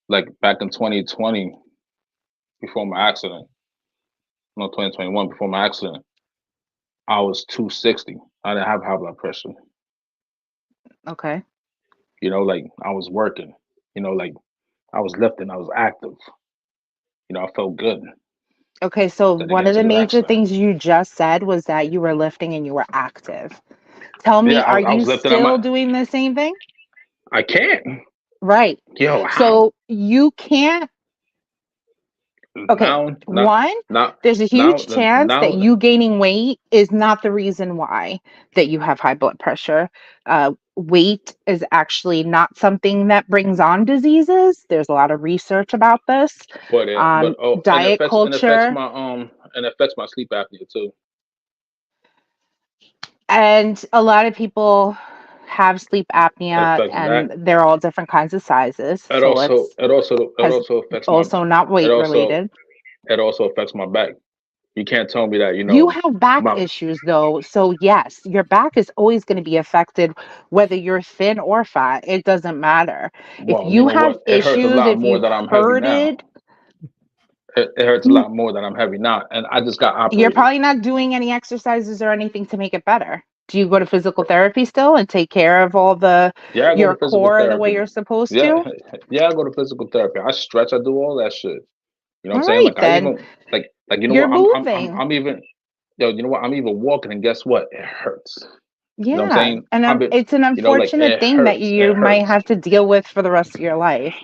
like back in 2020, before my accident, no 2021, before my accident, I was 260. I didn't have high blood pressure. Okay. Like I was working. Like I was lifting. I was active. I felt good. Okay, so Then I one get of into the this major accident. things you just said was that you were lifting and you were active. Tell Yeah, me, are I you was lifting. still doing the same thing? I can't. Right. Yo, how? So you can't, okay, Now, now, one, now, there's a now, huge chance that now. you gaining weight is not the reason why that you have high blood pressure. Weight is actually not something that brings on diseases. There's a lot of research about this. But oh, and Diet culture. it affects my sleep apnea too. And a lot of people have sleep It apnea, affects and that. they're all different kinds of sizes. It So also it's it also it has also affects my also not it weight also related. it also affects my back. You can't tell me that, You have back my issues though. So yes, your back is always going to be affected whether you're thin or fat. It doesn't matter. If well, you you know have what? It hurts a issues, lot if more you've that I'm heavy now. hurted, It hurts a mm, lot more that I'm heavy now, and I just got you're operated. probably not doing any exercises or anything to make it better. Do you go to physical therapy still and take care of all the Yeah, I go to your physical core the way therapy. you're supposed Yeah, to? yeah, I go to physical therapy. I stretch. I do all that shit. You know what All I'm saying? right Like I then. even like you know You're what? I'm moving. I'm even yo. You know what? I'm even walking, and guess what? It hurts. You know what I'm Yeah. saying? And I've been, it's an like unfortunate it thing that hurts. It you might hurts. have to deal with for the rest of your life.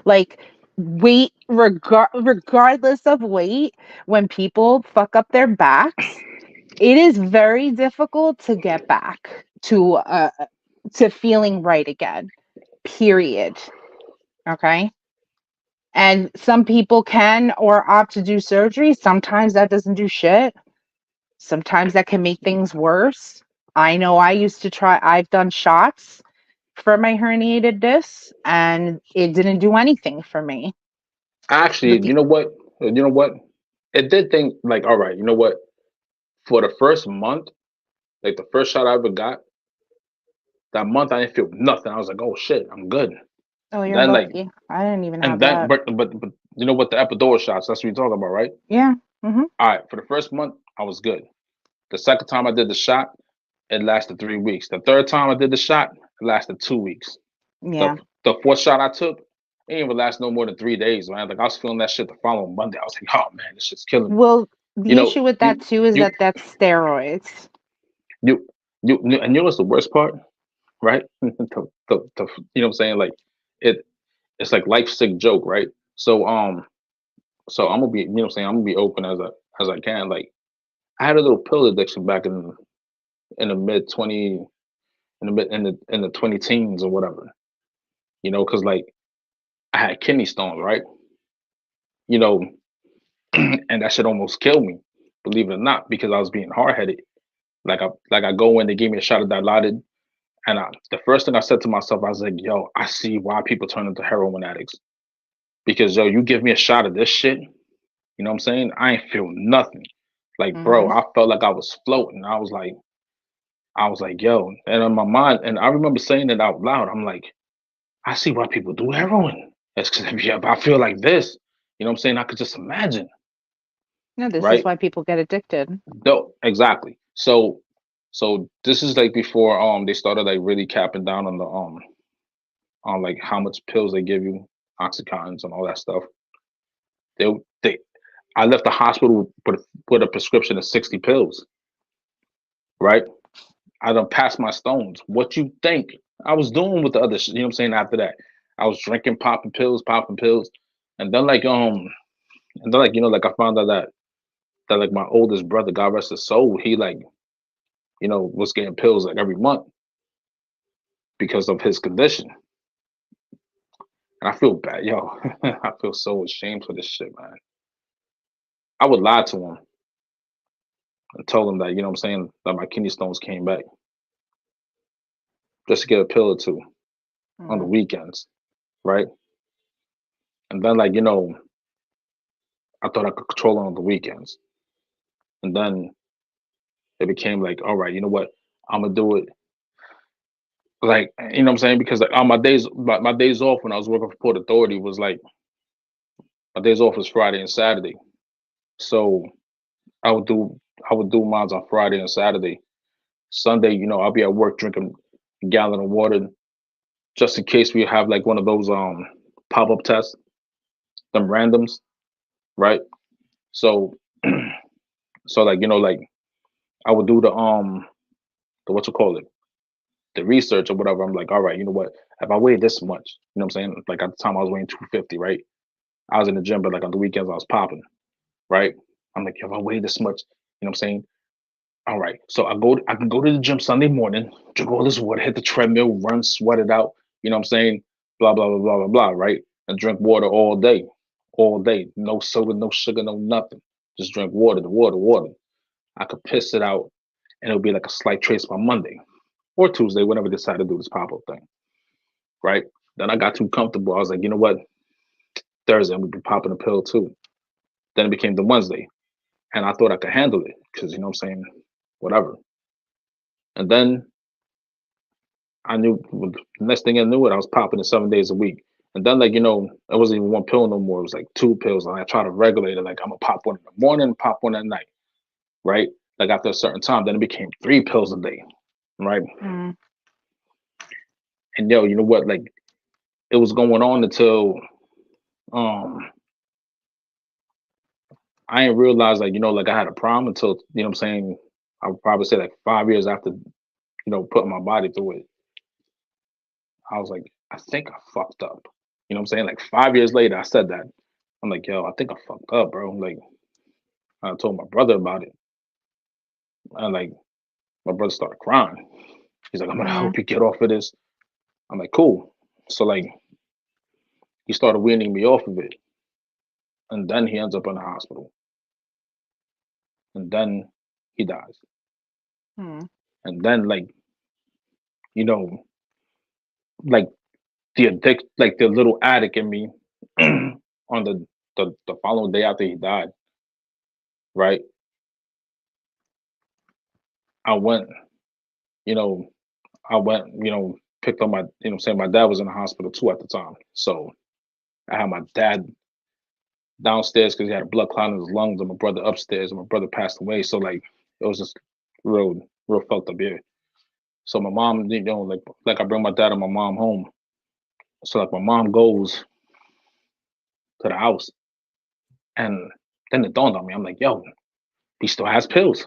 Like weight, regardless of weight, when people fuck up their backs, it is very difficult to get back to feeling right again. Period. Okay. And some people can or opt to do surgery. Sometimes that doesn't do shit. Sometimes that can make things worse. I know I've done shots for my herniated discs and it didn't do anything for me. Actually, But the, you know what? You know what? It did think like, all right. You know what? For the first month, like the first shot I ever got, that month I didn't feel nothing. I was like, oh shit, I'm good. oh, you're Then like, lucky. I didn't even and have then that. but you know what? The epidural shots. That's what you're talking about, right? Yeah. Hmm. All right. For the first month, I was good. The second time I did the shot, it lasted 3 weeks. The third time I did the shot, it lasted 2 weeks. The Yeah. the fourth shot I took, it didn't even last no more than 3 days, man. Like I was feeling that shit the following Monday. I was like, oh man, this shit's killing me. Well, You the know, issue with you that too is you that that's steroids. you and you know what's the worst part, right? You know what I'm saying? Like it it's like life sick joke, right? So so I'm gonna be, you know what I'm saying, I'm gonna be open as I can. Like I had a little pill addiction back in the mid 20 in the mid in the 20 teens or whatever. You know, because like I had kidney stones, right? You know, and that shit almost killed me, believe it or not, because I was being hard headed. Like I go in, they gave me a shot of Dilaudid, and the first thing I said to myself, I was like, yo, I see why people turn into heroin addicts. Because yo, you give me a shot of this shit, you know what I'm saying? I ain't feel nothing. Like, bro, Hmm. I felt like I was floating. I was like, yo, and in my mind, and I remember saying it out loud. I'm like, I see why people do heroin. It's because if I feel like this, you know what I'm saying? I could just imagine, No, this is right? why people get addicted. No, exactly. So this is like before they started like really capping down on the on like how much pills they give you, oxycontins and all that stuff. They I left the hospital with a prescription of 60 pills, right? I done passed my stones. What you think I was doing with the other you know what I'm saying, after that? I was drinking, popping pills, and then and then like you know, like I found out that like my oldest brother, God rest his soul, he like, you know, was getting pills like every month because of his condition. And I feel bad, yo. I feel so ashamed for this shit, man. I would lie to him and tell him that, you know what I'm saying, that my kidney stones came back just to get a pill or two on the Mm. weekends, right? And then, like, you know, I thought I could control it on the weekends. And then it became like, all right, you know what? I'm gonna do it. Like, you know what I'm saying? Because like on my days off when I was working for Port Authority was like my days off was Friday and Saturday. So I would do I would do mines on Friday and Saturday. Sunday, you know, I'll be at work drinking a gallon of water just in case we have like one of those pop-up tests, them randoms, right? So so like, you know, like I would do the what you call it, the research or whatever. I'm like, all right, you know what? If I weigh this much, you know what I'm saying? Like at the time I was weighing 250, right? I was in the gym, but like on the weekends I was popping, right? I'm like, if I weigh this much, you know what I'm saying? All right. So I can go to the gym Sunday morning, drink all this water, hit the treadmill, run, sweat it out, you know what I'm saying? Blah, blah, blah, blah, blah, blah, right? And drink water all day. All day. No soda, no sugar, no nothing. Just drink water, the water. I could piss it out and it'll be like a slight trace by Monday. or Tuesday, whenever they decided to do this pop-up thing, right? Then I got too comfortable. I was like, you know what? Thursday, I'm gonna be popping a pill too. Then it became the Wednesday, and I thought I could handle it because, you know what I'm saying, whatever. And then I knew the next thing I knew it, I was popping it 7 days a week. And then, like, you know, it wasn't even one pill no more. It was like 2 pills. And I try to regulate it. Like, I'm gonna pop one in the morning, pop one at night, right? Like after a certain time, then it became 3 pills a day, right? Mm. And yo, you know what? Like, it was going on until I didn't realize, like, you know, like I had a problem until, you know what I'm saying, I would probably say like 5 years after, you know, putting my body through it. I was like, I think I fucked up. You know what I'm saying? Like 5 years later, I said that. I'm like, yo, I think I fucked up, bro. Like, I told my brother about it. And like, my brother started crying. He's like, I'm gonna Mm. help you get off of this. I'm like, cool. So like, he started weaning me off of it. And then he ends up in the hospital. And then he dies. Mm. And then like, you know, like like the little addict in me on the following day after he died, right? I went, you know, picked up my, you know, saying my dad was in the hospital too at the time. So I had my dad downstairs because he had a blood clot in his lungs, and my brother upstairs, and my brother passed away. So like it was just real fucked up here. So my mom, you know, like I bring my dad and my mom home. So like my mom goes to the house, and then it dawned on me. I'm like, yo, he still has pills.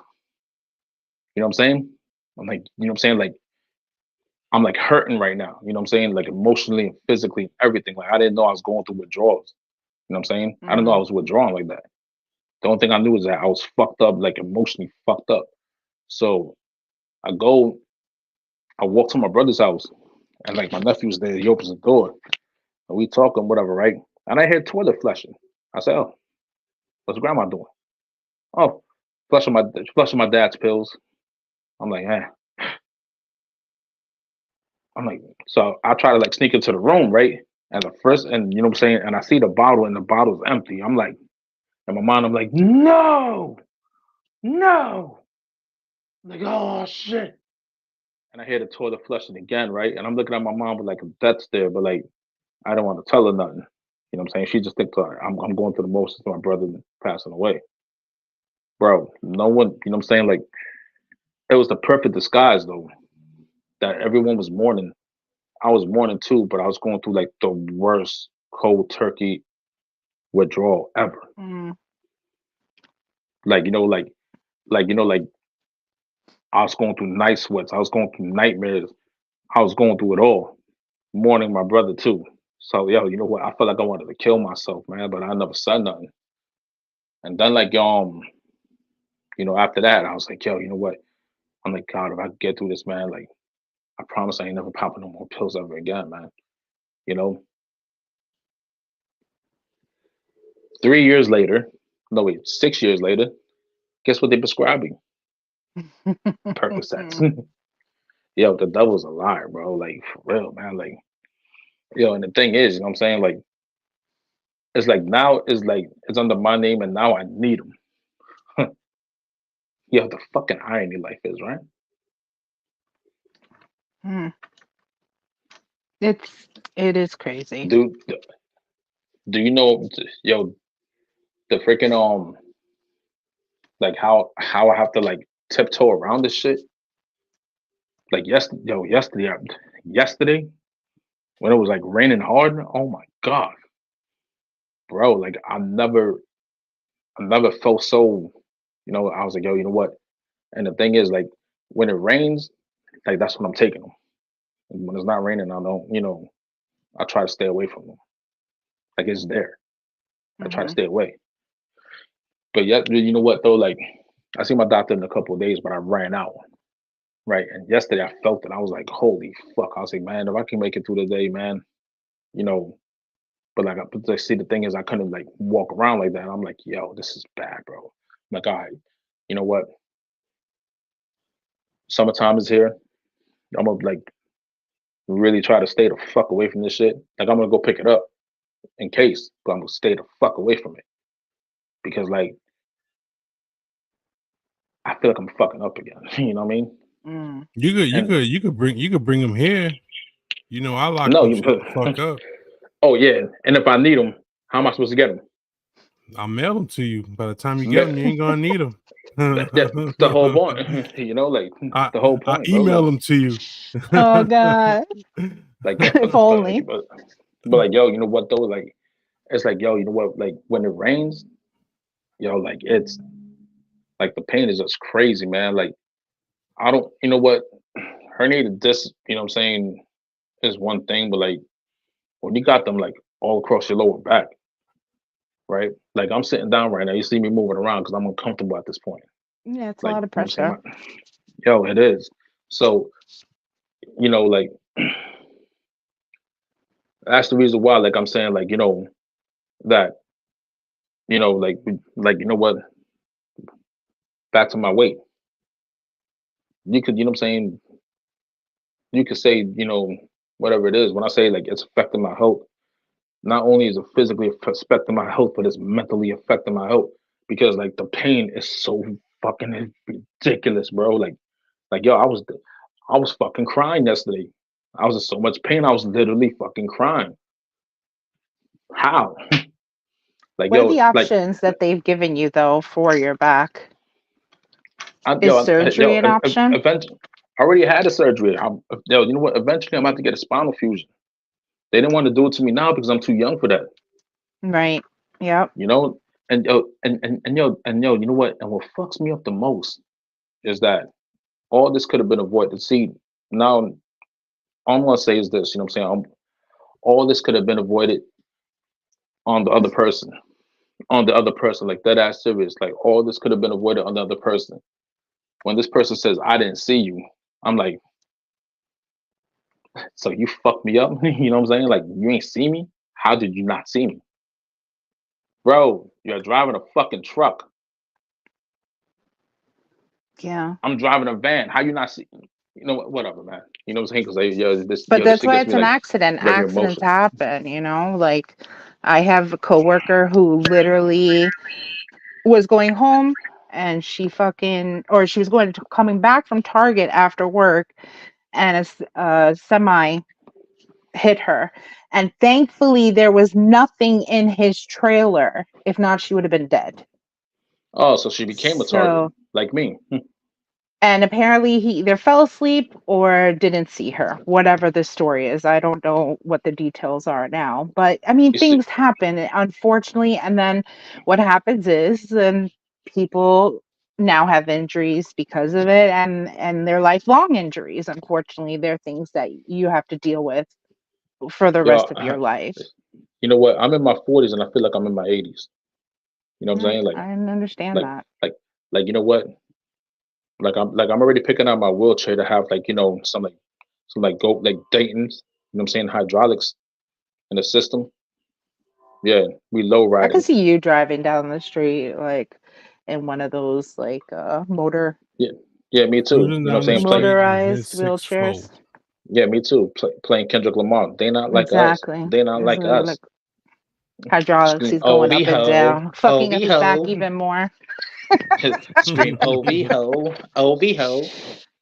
You know what I'm saying? I'm like, you know what I'm saying? Like, I'm like hurting right now. You know what I'm saying? Like emotionally and physically, everything. Like I didn't know I was going through withdrawals. You know what I'm saying? I didn't know I was withdrawing like that. The only thing I knew is that I was fucked up, like emotionally fucked up. So I walk to my brother's house, and like my nephew's there. He opens the door, and we talking, whatever, right? And I hear toilet flushing. I say, oh, what's grandma doing? Oh, flushing my dad's pills. I'm like, eh. I'm like, so I try to like sneak into the room, right? And you know what I'm saying? And I see the bottle, and the bottle's empty. I'm like, in my mind, I'm like, no, no. I'm like, oh shit. And I hear the toilet flushing again, right? And I'm looking at my mom with like a death stare, but like I don't want to tell her nothing. You know what I'm saying? She just thinks I'm going through the motions of my brother passing away. Bro, no one, you know what I'm saying? Like it was the perfect disguise though, that everyone was mourning. I was mourning too, but I was going through like the worst cold turkey withdrawal ever. Mm. Like, you know, like I was going through night sweats. I was going through nightmares. I was going through it all. Mourning my brother too. So yo, you know what? I felt like I wanted to kill myself, man, but I never said nothing. And then like you know, after that, I was like, yo, you know what? I'm like, God, if I get through this, man, like I promise I ain't never popping no more pills ever again, man. You know? 3 years later, no wait, 6 years later, guess what they prescribed me? Percocets. Yo, the devil's a liar, bro. Like for real, man. Like, yo, and the thing is, you know what I'm saying? Like, it's like it's under my name, and now I need them. Yo, the fucking irony life is, right? Mm. It is crazy. Dude, do you know, yo, the freaking like how I have to like tiptoe around this shit? Like yesterday when it was like raining hard. Oh my god, bro! Like I never felt so. You know, I was like, yo, you know what? And the thing is, like, when it rains, like that's when I'm taking them. When it's not raining, I don't. You know, I try to stay away from them. Like it's there. I try to Hmm. stay away. But yet, you know what though? Like, I see my doctor in a couple of days, but I ran out. Right. And yesterday I felt it. I was like, holy fuck. I was like, man, if I can make it through the day, man, you know, but like, I see the thing is, I couldn't like walk around like that. I'm like, yo, this is bad, bro. I'm like, all right, you know what? Summertime is here. I'm gonna like really try to stay the fuck away from this shit. Like I'm gonna go pick it up in case, but I'm gonna stay the fuck away from it because like I feel like I'm fucking up again. You know what I mean? Mm. You could bring them here. You know, I lock No, them you. shit the fuck up. Oh yeah, and if I need them, how am I supposed to get them? I'll mail them to you. By the time you get them, you ain't gonna need them. That's the whole point. You know, like the whole I point, bro. email Like, them to you. Oh God. like, If only. but like, yo, you know what though? Like, it's like, yo, you know what? Like when it rains, yo, like it's like the pain is just crazy, man. Like I don't, you know what? Herniated disc, you know what I'm saying, is one thing, but like when you got them like all across your lower back, right? Like I'm sitting down right now, you see me moving around because I'm uncomfortable at this point. Yeah, it's a Like, lot of you know what I'm pressure. saying? Yo, it is. So, you know, like that's the reason why, like I'm saying, like, you know, that, you know, like, you know what, back to my weight. You could, you know what I'm saying, you could say, you know, whatever it is. When I say like it's affecting my health, not only is it physically affecting my health, but it's mentally affecting my health because like the pain is so fucking ridiculous, bro. Like yo, I was fucking crying yesterday. I was in so much pain. I was literally fucking crying. How? Like What are yo, the options that they've given you though for your back? Is surgery an option? eventually, I already had a surgery. Yo, you know what? Eventually, I'm about to get a spinal fusion. They didn't want to do it to me now because I'm too young for that. Right. Yep. You know, and yo, and yo, you know what? And what fucks me up the most is that all this could have been avoided. See, now all I'm gonna say is this. You know what I'm saying? All this could have been avoided on the other person. On the other person, like that ass serious. Like all this could have been avoided on the other person. When this person says, "I didn't see you," I'm like, so you fucked me up. You know what I'm saying? Like you ain't see me. How did you not see me, bro? You're driving a fucking truck. Yeah. I'm driving a van. How you not see? You know what? Whatever, man. You know what I'm saying? Because But this that's shit why gets it's me an like accident. very Accidents emotional. happen, you know? Like I have a coworker who literally was going home and she fucking or she was coming back from Target after work and a semi hit her. And thankfully there was nothing in his trailer. If not, she would have been dead. Oh, so she became a target So like me. and apparently he either fell asleep or didn't see her, whatever the story is. I don't know what the details are now, but I mean You see, things happen unfortunately, and then what happens is people now have injuries because of it, and they're lifelong injuries. Unfortunately, they're things that you have to deal with for the yo, rest of your life. you know what? I'm in my 40s and I feel like I'm in my 80s. You know what I'm I, saying? I understand Like, that. like, like, you know what? I'm already picking out my wheelchair to have like, you know, some like go like Dayton's. You know what I'm saying? Hydraulics in the system. Yeah, we low I could riding. see you driving down the street like in one of those like Yeah, yeah, me too. Cruising You know down what I'm the saying? Playing. street in motorized his six wheelchairs. four. Yeah, me too. Playing Kendrick Lamar. They not like us. Exactly. They not It's like us. like hydraulics. Scream He's going OV up and ho, down, OV fucking up his back ho. even more. Scream OV ho, OV ho.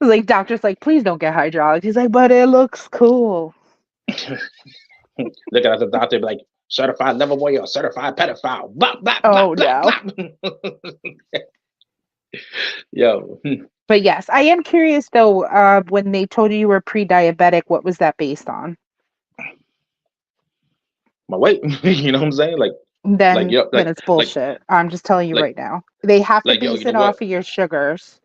Like doctor's like, please don't get hydraulics. He's like, but it looks cool. Looking at the doctor, be like, certified level boy or certified pedophile. Blah, blah, blah, Oh blah, no. blah. Yo, But yes, I am curious though, when they told you were pre-diabetic, what was that based on? my weight. You know what I'm saying? Then Yo, then it's like, bullshit. I'm just telling you like, right now. They have to yo, you base know it what? off of your sugars.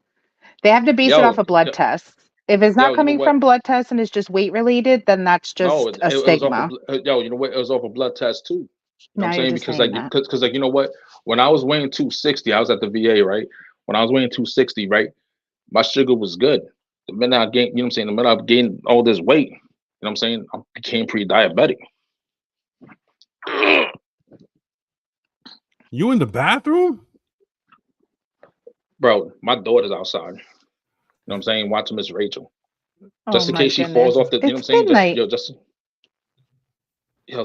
They have to base it off Yo, of blood tests. If it's not you know coming what? from blood tests and it's just weight related, then that's No, just a it was off of, stigma. yo, you know what? It was off a blood test too. You know what I'm Now you're saying? just Because saying that. like you know what? When I was weighing 260, I was at the VA, right? When I was weighing 260, right? My sugar was good. The minute I gained, you know what I'm saying? The minute I gained all this weight, you know what I'm saying? I became pre-diabetic. You in the bathroom? Bro, my daughter's outside. You know what I'm saying? Watching Miss Rachel. Just Oh in my case she falls goodness. off the, you know what I'm It's saying? midnight.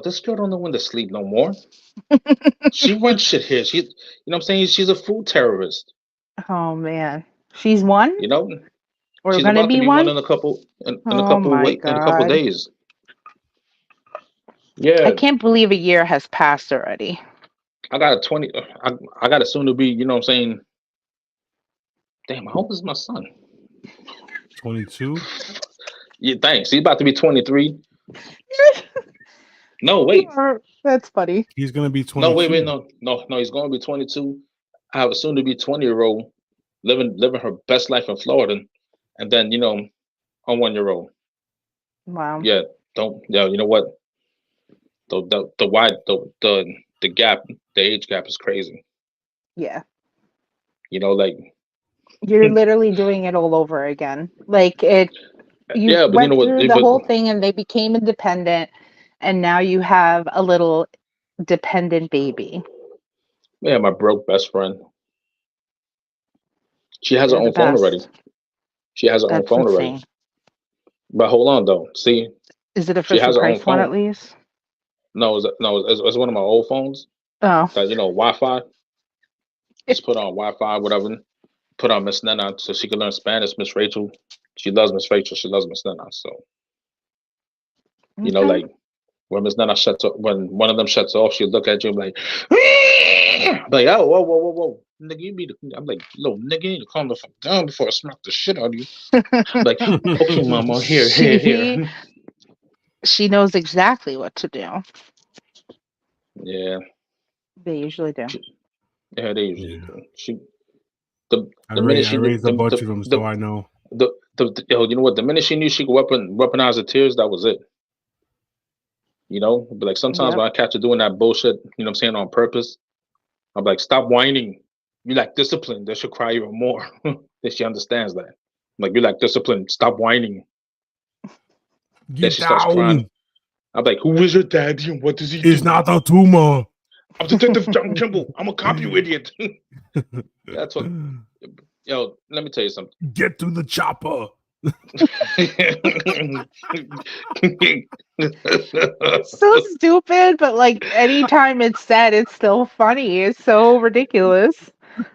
This girl don't know when to sleep no more. She runs shit here. You know what I'm saying? She's a food terrorist. Oh man. She's one You know, or she's gonna about to be be one one? in a couple Oh my in a couple God. days. I Yeah, can't believe a year has passed already. I got a 20. I got a soon to be. You know what I'm saying? Damn, how old is my son? 22. Yeah, thanks. He's about to be 23. No, wait. That's funny. He's gonna be No, 22. wait. No. He's going to be 22. I have a soon to be 20-year-old living her best life in Florida, and then a 1-year-old. Wow. Yeah, don't. Yeah, you know what? The wide the gap, the age gap is crazy. Yeah. Like You're literally doing it all over again. Like you yeah, but you know went what? through the whole thing and they became independent and now you have a little dependent baby. Yeah, my broke best friend. She has her They're the own phone already. best. She has her own That's phone already. insane. But hold on though. See, Is it a she Fisher has her own Price one at phone. least? No, it's one of my old phones Oh. that Wi-Fi. Just put on Wi-Fi, whatever. Put on Miss Nena so she can learn Spanish. Miss Rachel, she loves Miss Rachel. She loves Miss Nena. So Okay. like when Miss Nena shuts off, when one of them shuts off, she'll look at you and be like, oh, whoa, nigga, you be the. I'm like, little nigga, you need to calm the fuck down before I smack the shit out of you. Like, okay, mama, here. She knows exactly what to do. Yeah, They usually do. yeah, they usually do. I The minute she raised a bunch of them, so I know. you know what? The minute she knew she could weaponize her tears, that was it. But like sometimes when I catch her doing that bullshit, you know what I'm saying, on purpose, I'm like, stop whining. You lack discipline. They should cry even more. Then she understands that. Like, you lack discipline. Stop whining. Then she starts crying. I'm like, who is your daddy and what does he do? It's not a tumor. I'm Detective John Kimball. I'm a cop, you idiot. That's what. Yo, let me tell you something. Get to the chopper. It's so stupid, but like anytime it's said, it's still funny. It's so ridiculous.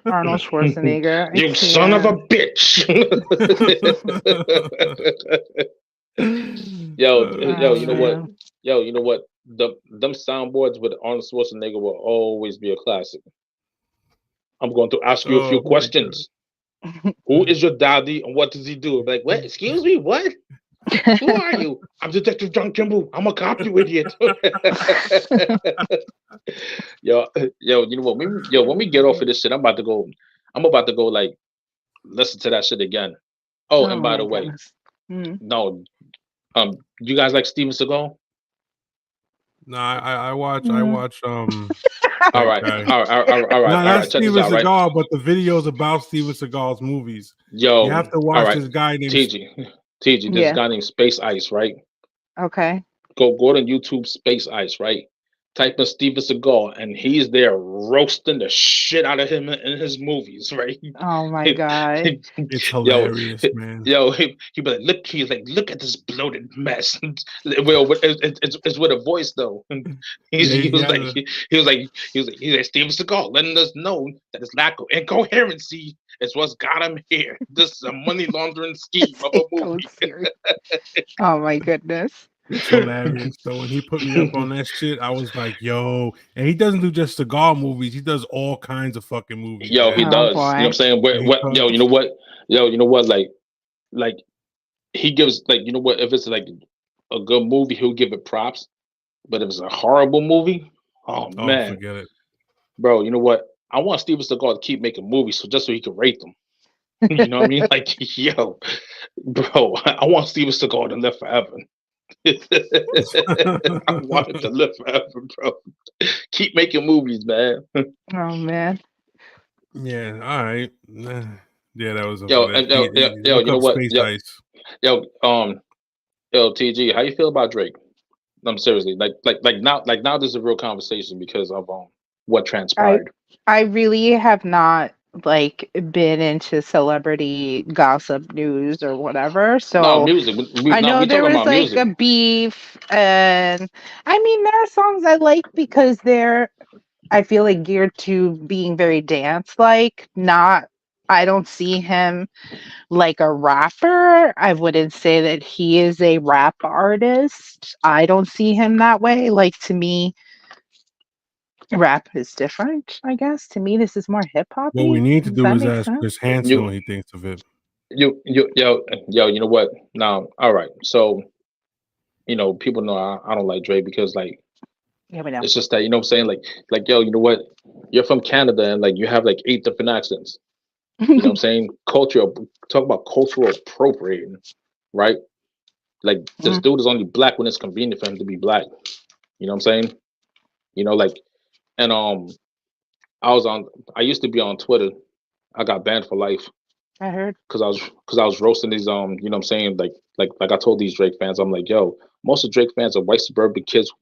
Arnold Schwarzenegger. You son of a bitch. Yo, you know what? Yo, you know what? Them soundboards with Arnold Schwarzenegger will always be a classic. I'm going to ask you a few questions. Who is your daddy and what does he do? I'm like, what? Excuse me, what? Who are you? I'm Detective John Kimball. I'm a cop, you idiot. Yo, you know what? When we get off of this shit, I'm about to go like listen to that shit again. Oh, and by the way, no, you guys like Steven Seagal? No, I watch all right. No, that's Check Steven this out, right? Seagal, but the videos about Steven Seagal's movies. Yo, you have to watch this guy named TG, this guy named Space Ice, right? Okay. Go to YouTube, Space Ice, right? Type in Steven Seagal, and he's there roasting the shit out of him in his movies, right? Oh my God. It's hilarious, man. Yo, he be like, look at this bloated mess. Well, it's with a voice though. He was like, Steven Seagal letting us know that his lack of incoherency is what's got him here. This is a money laundering scheme of a movie. Oh my goodness. It's hilarious. So when he put me up on that shit, I was like, yo. And he doesn't do just Seagal movies. He does all kinds of fucking movies. Yo, he does. You know what I'm saying? Yo, you know what? Yo, you know what? Like he gives, like, you know what? If it's like a good movie, he'll give it props. But if it's a horrible movie, oh man. Forget it. Bro, you know what? I want Steven Seagal to keep making movies so he can rate them. You know what I mean? Like, yo, bro, I want Steven Seagal to live forever. I want him to live forever, bro. Keep making movies, man. Oh man. Yeah. All right. Yeah, that was yo. You know what? Yo, TG, how you feel about Drake? I'm seriously like now. This is a real conversation because of what transpired. I really have not like been into celebrity gossip news or whatever. No, So music. I know We there talking was about like music. a beef, and I mean there are songs I like because they're, I feel like, geared to being very dance like. Not, I don't see him like a rapper. I wouldn't say that he is a rap artist. I don't see him that way. Like, to me, rap is different, I guess. To me, this is more hip What we hoppy. need to Does do that is make ask sense? Chris Hansen what he thinks of it. Yo, you know what? Now, all right. So, people know I don't like Drake because like Yeah, we know. it's just that what I'm saying, like yo, you know what? You're from Canada and like you have like 8 different accents. You know what I'm saying? Talk about cultural appropriating, right? Like this Mhm. dude is only black when it's convenient for him to be black. You know what I'm saying? Like, and I used to be on Twitter. I got banned for life I heard. because I was roasting these you know what I'm saying, like I told these Drake fans, I'm like, yo, most of Drake fans are white suburban kids,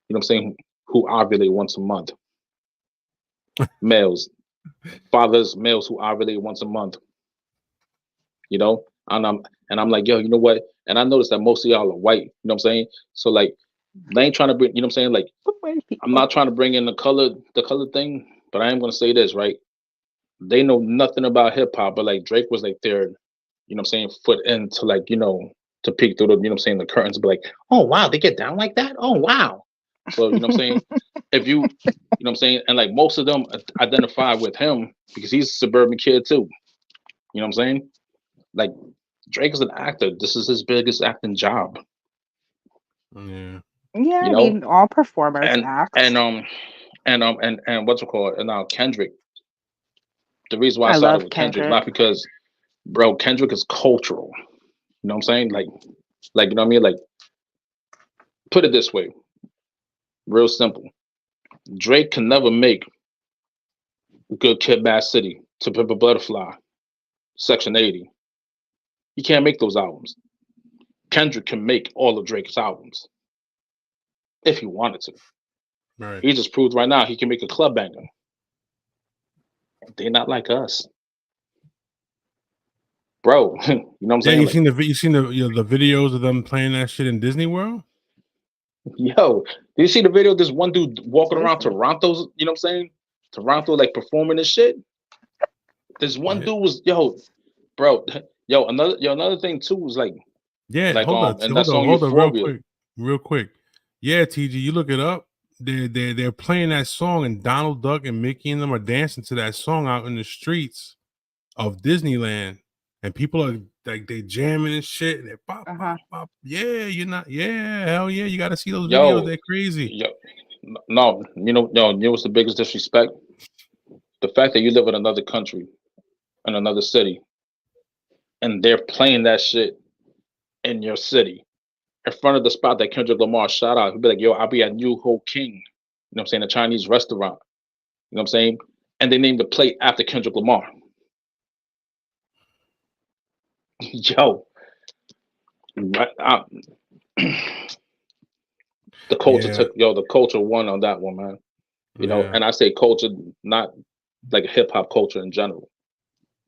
you know what I'm saying, who ovulate once a month. Males, males who ovulate once a month, you know? And I'm like, yo, you know what? And I noticed that most of y'all are white, you know what I'm saying? So like they ain't trying to bring, you know what I'm saying? Like I'm not trying to bring in the color thing, but I am gonna say this, right? They know nothing about hip hop, but like Drake was like their, you know what I'm saying, foot into like, to peek through the, you know what I'm saying, the curtains, be like, oh wow, they get down like that? Oh wow. So, you know what I'm saying? If you know what I'm saying, and like most of them identify with him because he's a suburban kid too. You know what I'm saying? Like Drake is an actor. This is his biggest acting job, Yeah. Yeah, you I know? mean, all performers And act. and what's it called? And now Kendrick. The reason why I I started love with Kendrick, Kendrick. not because bro, Kendrick is cultural. You know what I'm saying? Like you know what I mean? Like put it this way, real simple. Drake can never make Good Kid, Mad City, To Pimp a Butterfly, Section 80. He can't make those albums. Kendrick can make all of Drake's albums if he wanted to. Right. He just proved right now he can make a club banger. They're not like us, bro. You know what I'm Yeah, saying? Like, you seen the videos of them playing that shit in Disney World? yo, did you see the video of this one dude walking around Disney. Toronto's? You know what I'm saying? Toronto, like performing this shit. This one Yeah. dude was bro. Another thing too was like Yeah, hold on, and that song hold on, real Euphoria. quick, real quick. Yeah, TG, you look it up. They're playing that song, and Donald Duck and Mickey and them are dancing to that song out in the streets of Disneyland, and people are like they jamming and shit, and they pop Uh-huh. pop pop. Yeah, you're not. Yeah, hell yeah, you got to see those videos. Yo, They're crazy. yo, no, what's the biggest disrespect? The fact that you live in another country, in another city, and they're playing that shit in your city, in front of the spot that Kendrick Lamar shot out. He'd be like, yo, I'll be at New Ho King, you know what I'm saying, a Chinese restaurant. You know what I'm saying? And they named the plate after Kendrick Lamar. Yo, the culture Yeah, the culture won on that one, man. yeah, And I say culture, not like a hip hop culture in general.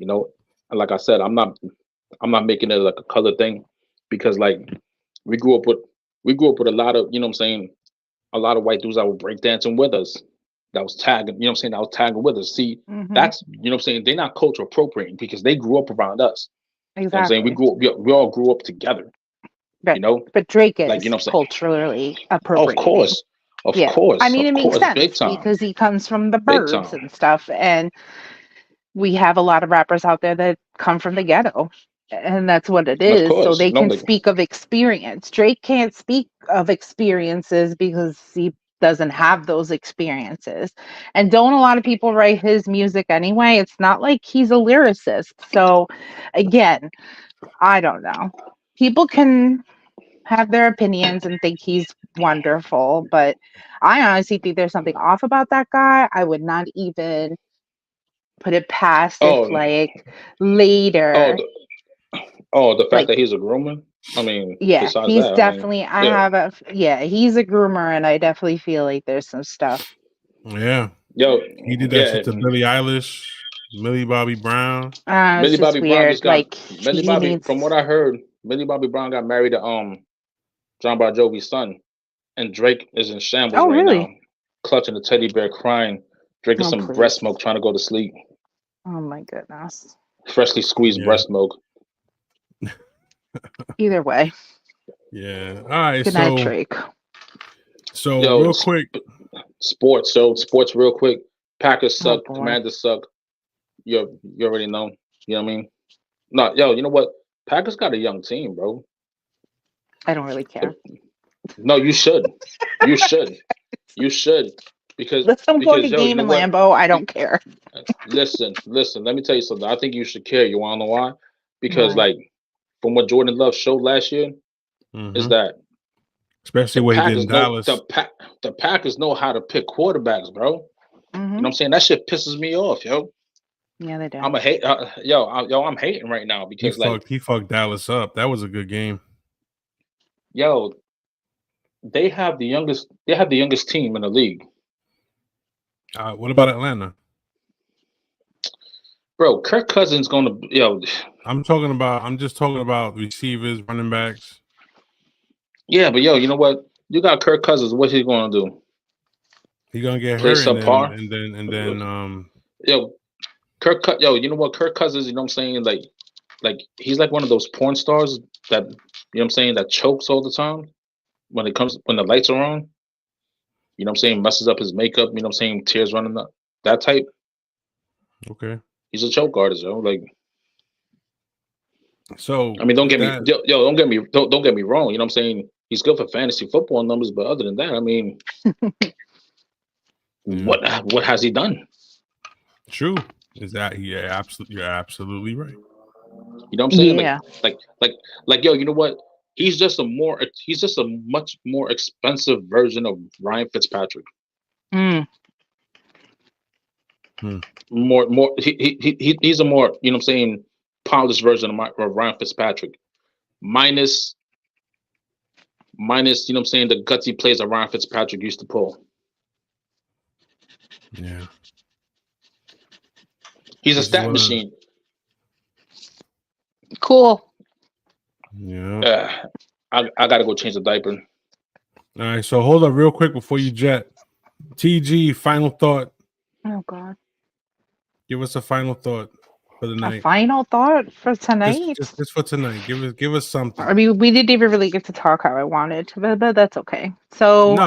And like I said, I'm not making it like a color thing because like we grew up with a lot of, you know what I'm saying, a lot of white dudes that were breakdancing with us, that was tagging, you know what I'm saying, that was tagging with us. See, Hmm. that's, you know what I'm saying, they're not culture appropriating because they grew up around us. You know what I'm saying? Exactly. We all grew up together, But you know? Drake Like, you is know what I'm saying? culturally Of appropriating. course. Yeah. I mean, it makes Big sense time. because he comes from the Big burbs time. and stuff. And we have a lot of rappers out there that come from the ghetto. And that's what it Of is. So course. they No, can like, speak of experience. Drake can't speak of experiences because he doesn't have those experiences. And don't a lot of people write his music anyway? It's not like he's a lyricist. So again, I don't know. People can have their opinions and think he's wonderful, but I honestly think there's something off about that guy. I would not even put it past if oh, like oh, later, the fact like, that he's a groomer. I mean, yeah, besides he's that, I mean, definitely, I yeah, have a, yeah, he's a groomer, and I definitely feel like there's some stuff. yeah. yo, He did that yeah, shit to Billie Eilish. Millie Bobby Brown. It's Millie just Bobby Brown weird. just got Like Millie he Bobby. needs. From what I heard, Millie Bobby Brown got married to John Bon Jovi's son, and Drake is in shambles Oh, right really? now, clutching a teddy bear, crying, drinking Oh, some please. breast milk, trying to go to sleep. Oh my goodness. Freshly squeezed Yeah. breast milk. Either way. Yeah. All right. Good night, Drake. So Yo, real quick. Sports. So sports, real quick. Packers suck. boy. Commanders suck. You already know. You know what I mean? No, yo, you know what? Packers got a young team, bro. I don't really care. No, you should. You should. You should. Because Let them go to because, yo, game you know in what? Lambeau. I don't care. Listen. Let me tell you something. I think you should care. You wanna know why? Because Why? like from what Jordan Love showed last year, is Mhm. that Especially the what he did Packers in know Dallas. the Packers know how to pick quarterbacks, bro. You Mhm. know what I'm saying? That shit pisses me off, yo. Yeah, they do. I'm a hate, I'm hating right now He because like, fucked Dallas up. That was a good game. yo, they have the youngest team in the league, What about Atlanta? bro. Kirk Cousins gonna, yo, I'm just talking about receivers, running backs. yeah, but yo, you know what? You got Kirk Cousins. What's he gonna do? He's gonna get Play hurt subpar? and then Yo, yo, you know what? Kirk Cousins, you know what I'm saying? Like he's like one of those porn stars that, you know what I'm saying, that chokes all the time when the lights are on. You know what I'm saying? Messes up his makeup, you know what I'm saying? Tears running up. That type. okay. He's a choke artist, yo. Like, So I mean, don't get me wrong. You know what I'm saying? He's good for fantasy football numbers, but other than that, I mean, what has he done? True. Is that you're absolutely right. You know what I'm saying? Yeah. Like, yo, you know what? He's just a much more expensive version of Ryan Fitzpatrick. More. He's a more, you know what I'm saying, polished version of Ryan Fitzpatrick, minus, you know what I'm saying, the gutsy plays that Ryan Fitzpatrick used to pull. Yeah. He's a stat machine. Cool. Yeah. I gotta go change the diaper. All right. So hold up real quick before you jet. TG, final thought. Oh God. Give us a final thought for the night. A final thought for tonight. Just for tonight. Give us something. I mean, we didn't even really get to talk how I wanted, but that's okay. So No,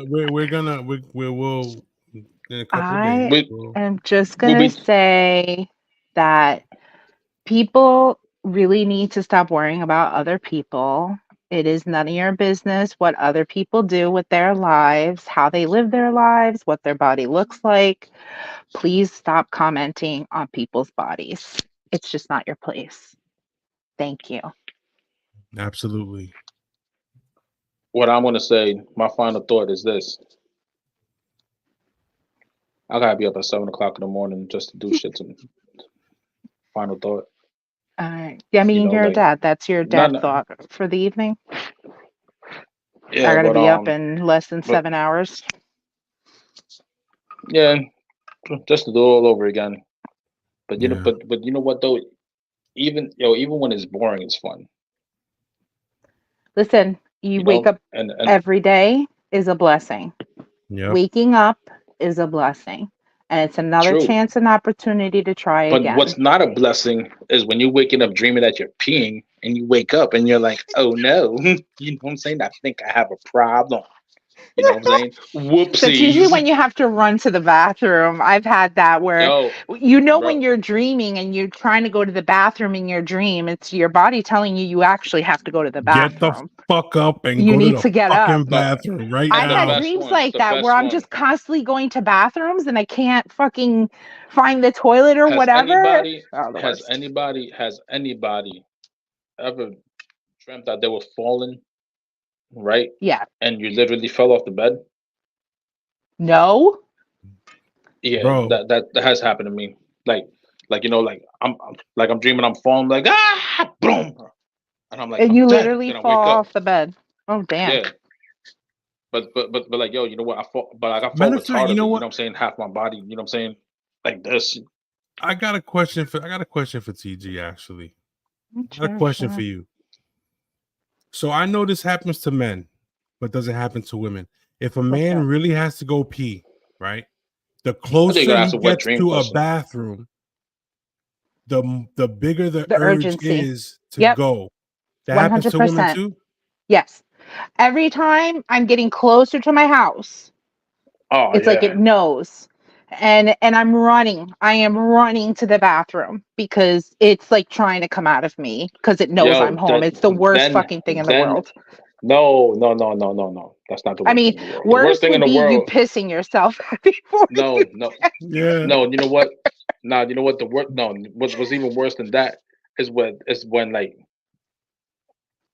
we'll in a couple I days. am just gonna say that people really need to stop worrying about other people. It is none of your business what other people do with their lives, how they live their lives, what their body looks like. Please stop commenting on people's bodies. It's just not your place. Thank you. Absolutely. What I'm gonna say, my final thought is this. I gotta be up at 7:00 in the morning just to do shit to me. Final thought. I mean, you're a dad. That's your dad thought for the evening. Yeah, I gotta be up in less than 7 hours. Yeah, just to do it all over again. But you know, but you know what though? Even when it's boring, it's fun. Listen, you wake up and every day is a blessing. Yep. Waking up is a blessing. And it's another chance and opportunity to try again. But what's not a blessing is when you're waking up dreaming that you're peeing and you wake up and you're like, oh no. You know what I'm saying? I think I have a problem. You know what I'm saying? Whoopsies. That's usually when you have to run to the bathroom. I've had that where when you're dreaming and you're trying to go to the bathroom in your dream, it's your body telling you actually have to go to the bathroom. Get the fuck up and you go need to to get fucking up. bathroom right I've now. had dreams like that where I'm just constantly going to bathrooms and I can't fucking find the toilet or whatever. Has anybody ever dreamt that they were falling? Right? Yeah. And you literally fell off the bed? No. Yeah, bro. That has happened to me. Like you know, like I'm dreaming I'm falling, like boom, and I'm like, and you literally fall off the bed. Oh damn. Yeah. But like, yo, you know what? I fall retardedly. You know what I'm saying? Half my body, you know what I'm saying? Like this. I got a question for TG actually. I got a question for you. So I know this happens to men, but doesn't happen to women. If a man really has to go pee, right? The closer he gets to a bathroom, the bigger the urge urgency is to go. That happens to women too? Yes. Every time I'm getting closer to my house, it's like it knows. And I'm running. I am running to the bathroom because it's like trying to come out of me because it knows I'm home. It's the worst fucking thing in the world. No. That's not the worst thing in the world. The worst thing in the world, you pissing yourself before. No. No, you know what? You know what? What's even worse than that is when like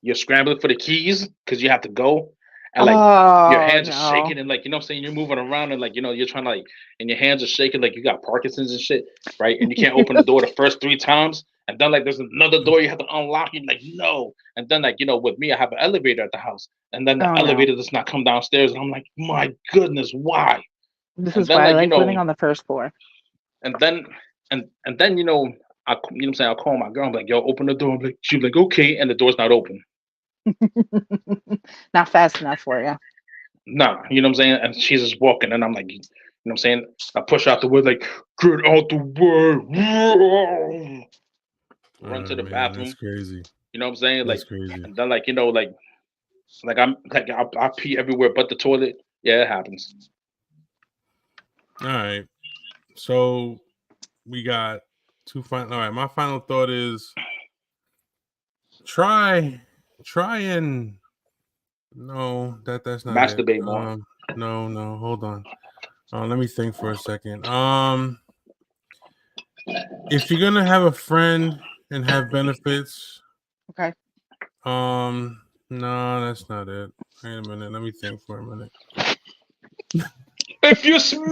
you're scrambling for the keys because you have to go. And like your hands are shaking and like, you know what I'm saying, you're moving around and like, you know, you're trying to like, and your hands are shaking like you got Parkinson's and shit, right? And you can't open the door the first 3 times. And then like there's another door you have to unlock. You're like, no. And then like, you know, with me, I have an elevator at the house. And then the elevator does not come downstairs. And I'm like, my goodness, why? This is why I like living on the first floor. And then, you know, you know what I'm saying, I'll call my girl. I'm like, yo, open the door. I'm like, she's like, okay. And the door's not open. Not fast enough for you. Nah, you know what I'm saying? And she's just walking, and I'm like, you know what I'm saying? I push out the wood, like, get out the way. Run to the bathroom. That's crazy. You know what I'm saying? That's like, crazy. And then, like, you know, like I'm like, I pee everywhere but the toilet. Yeah, it happens. All right. So we got 2 final. All right. My final thought is try and no, that's not masturbate it. more. No, hold on. Let me think for a second. If you're gonna have a friend and have benefits, okay. No, that's not it. Wait a minute. Let me think for a minute. If you smell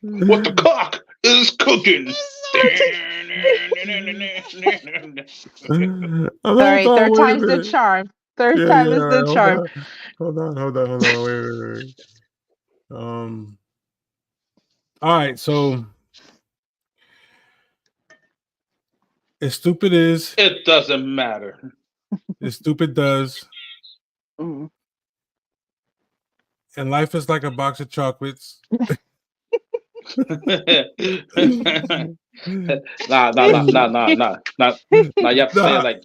what the cock is cooking. Sorry, third time's the charm. Third time is the charm. Hold on. Wait. All right, so as stupid is, it doesn't matter. As stupid does. Mm. And life is like a box of chocolates. Nah. You have to say like,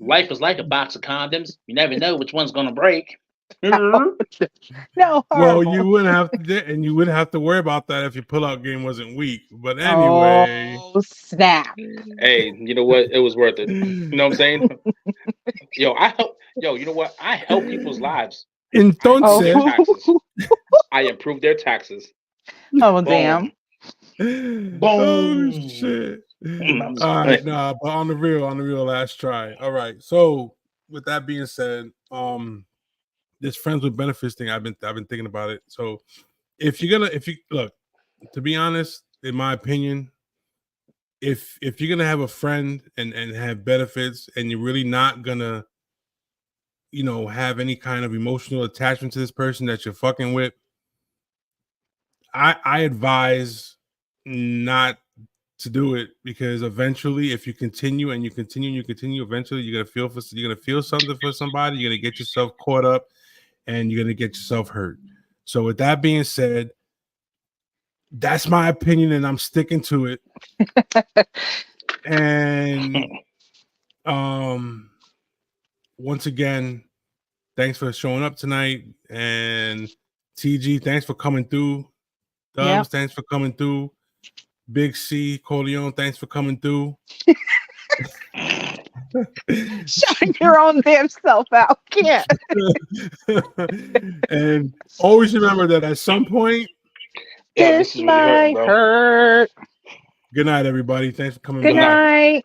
life is like a box of condoms. You never know which one's gonna break. No. Well, you wouldn't have to worry about that if your pull-out game wasn't weak. But anyway, snap. Hey, you know what? It was worth it. You know what I'm saying? You know what? I help people's lives. Entonces, I improve their taxes. Oh, damn. Boom. Oh shit. All right, but on the real, last try. All right. So with that being said, this friends with benefits thing, I've been thinking about it. So if you look, to be honest, in my opinion, if you're gonna have a friend and have benefits and you're really not gonna, you know, have any kind of emotional attachment to this person that you're fucking with, I advise not to do it, because eventually, if you continue, eventually you're gonna feel something for somebody. You're gonna get yourself caught up, and you're gonna get yourself hurt. So, with that being said, that's my opinion, and I'm sticking to it. And once again, thanks for showing up tonight, and TG, thanks for coming through. Dubs, thanks for coming through. Big C, Corleone, thanks for coming through. Shut your own damn self out. Can't. And always remember that at some point, this might hurt. Good night, everybody. Thanks for coming. Good night.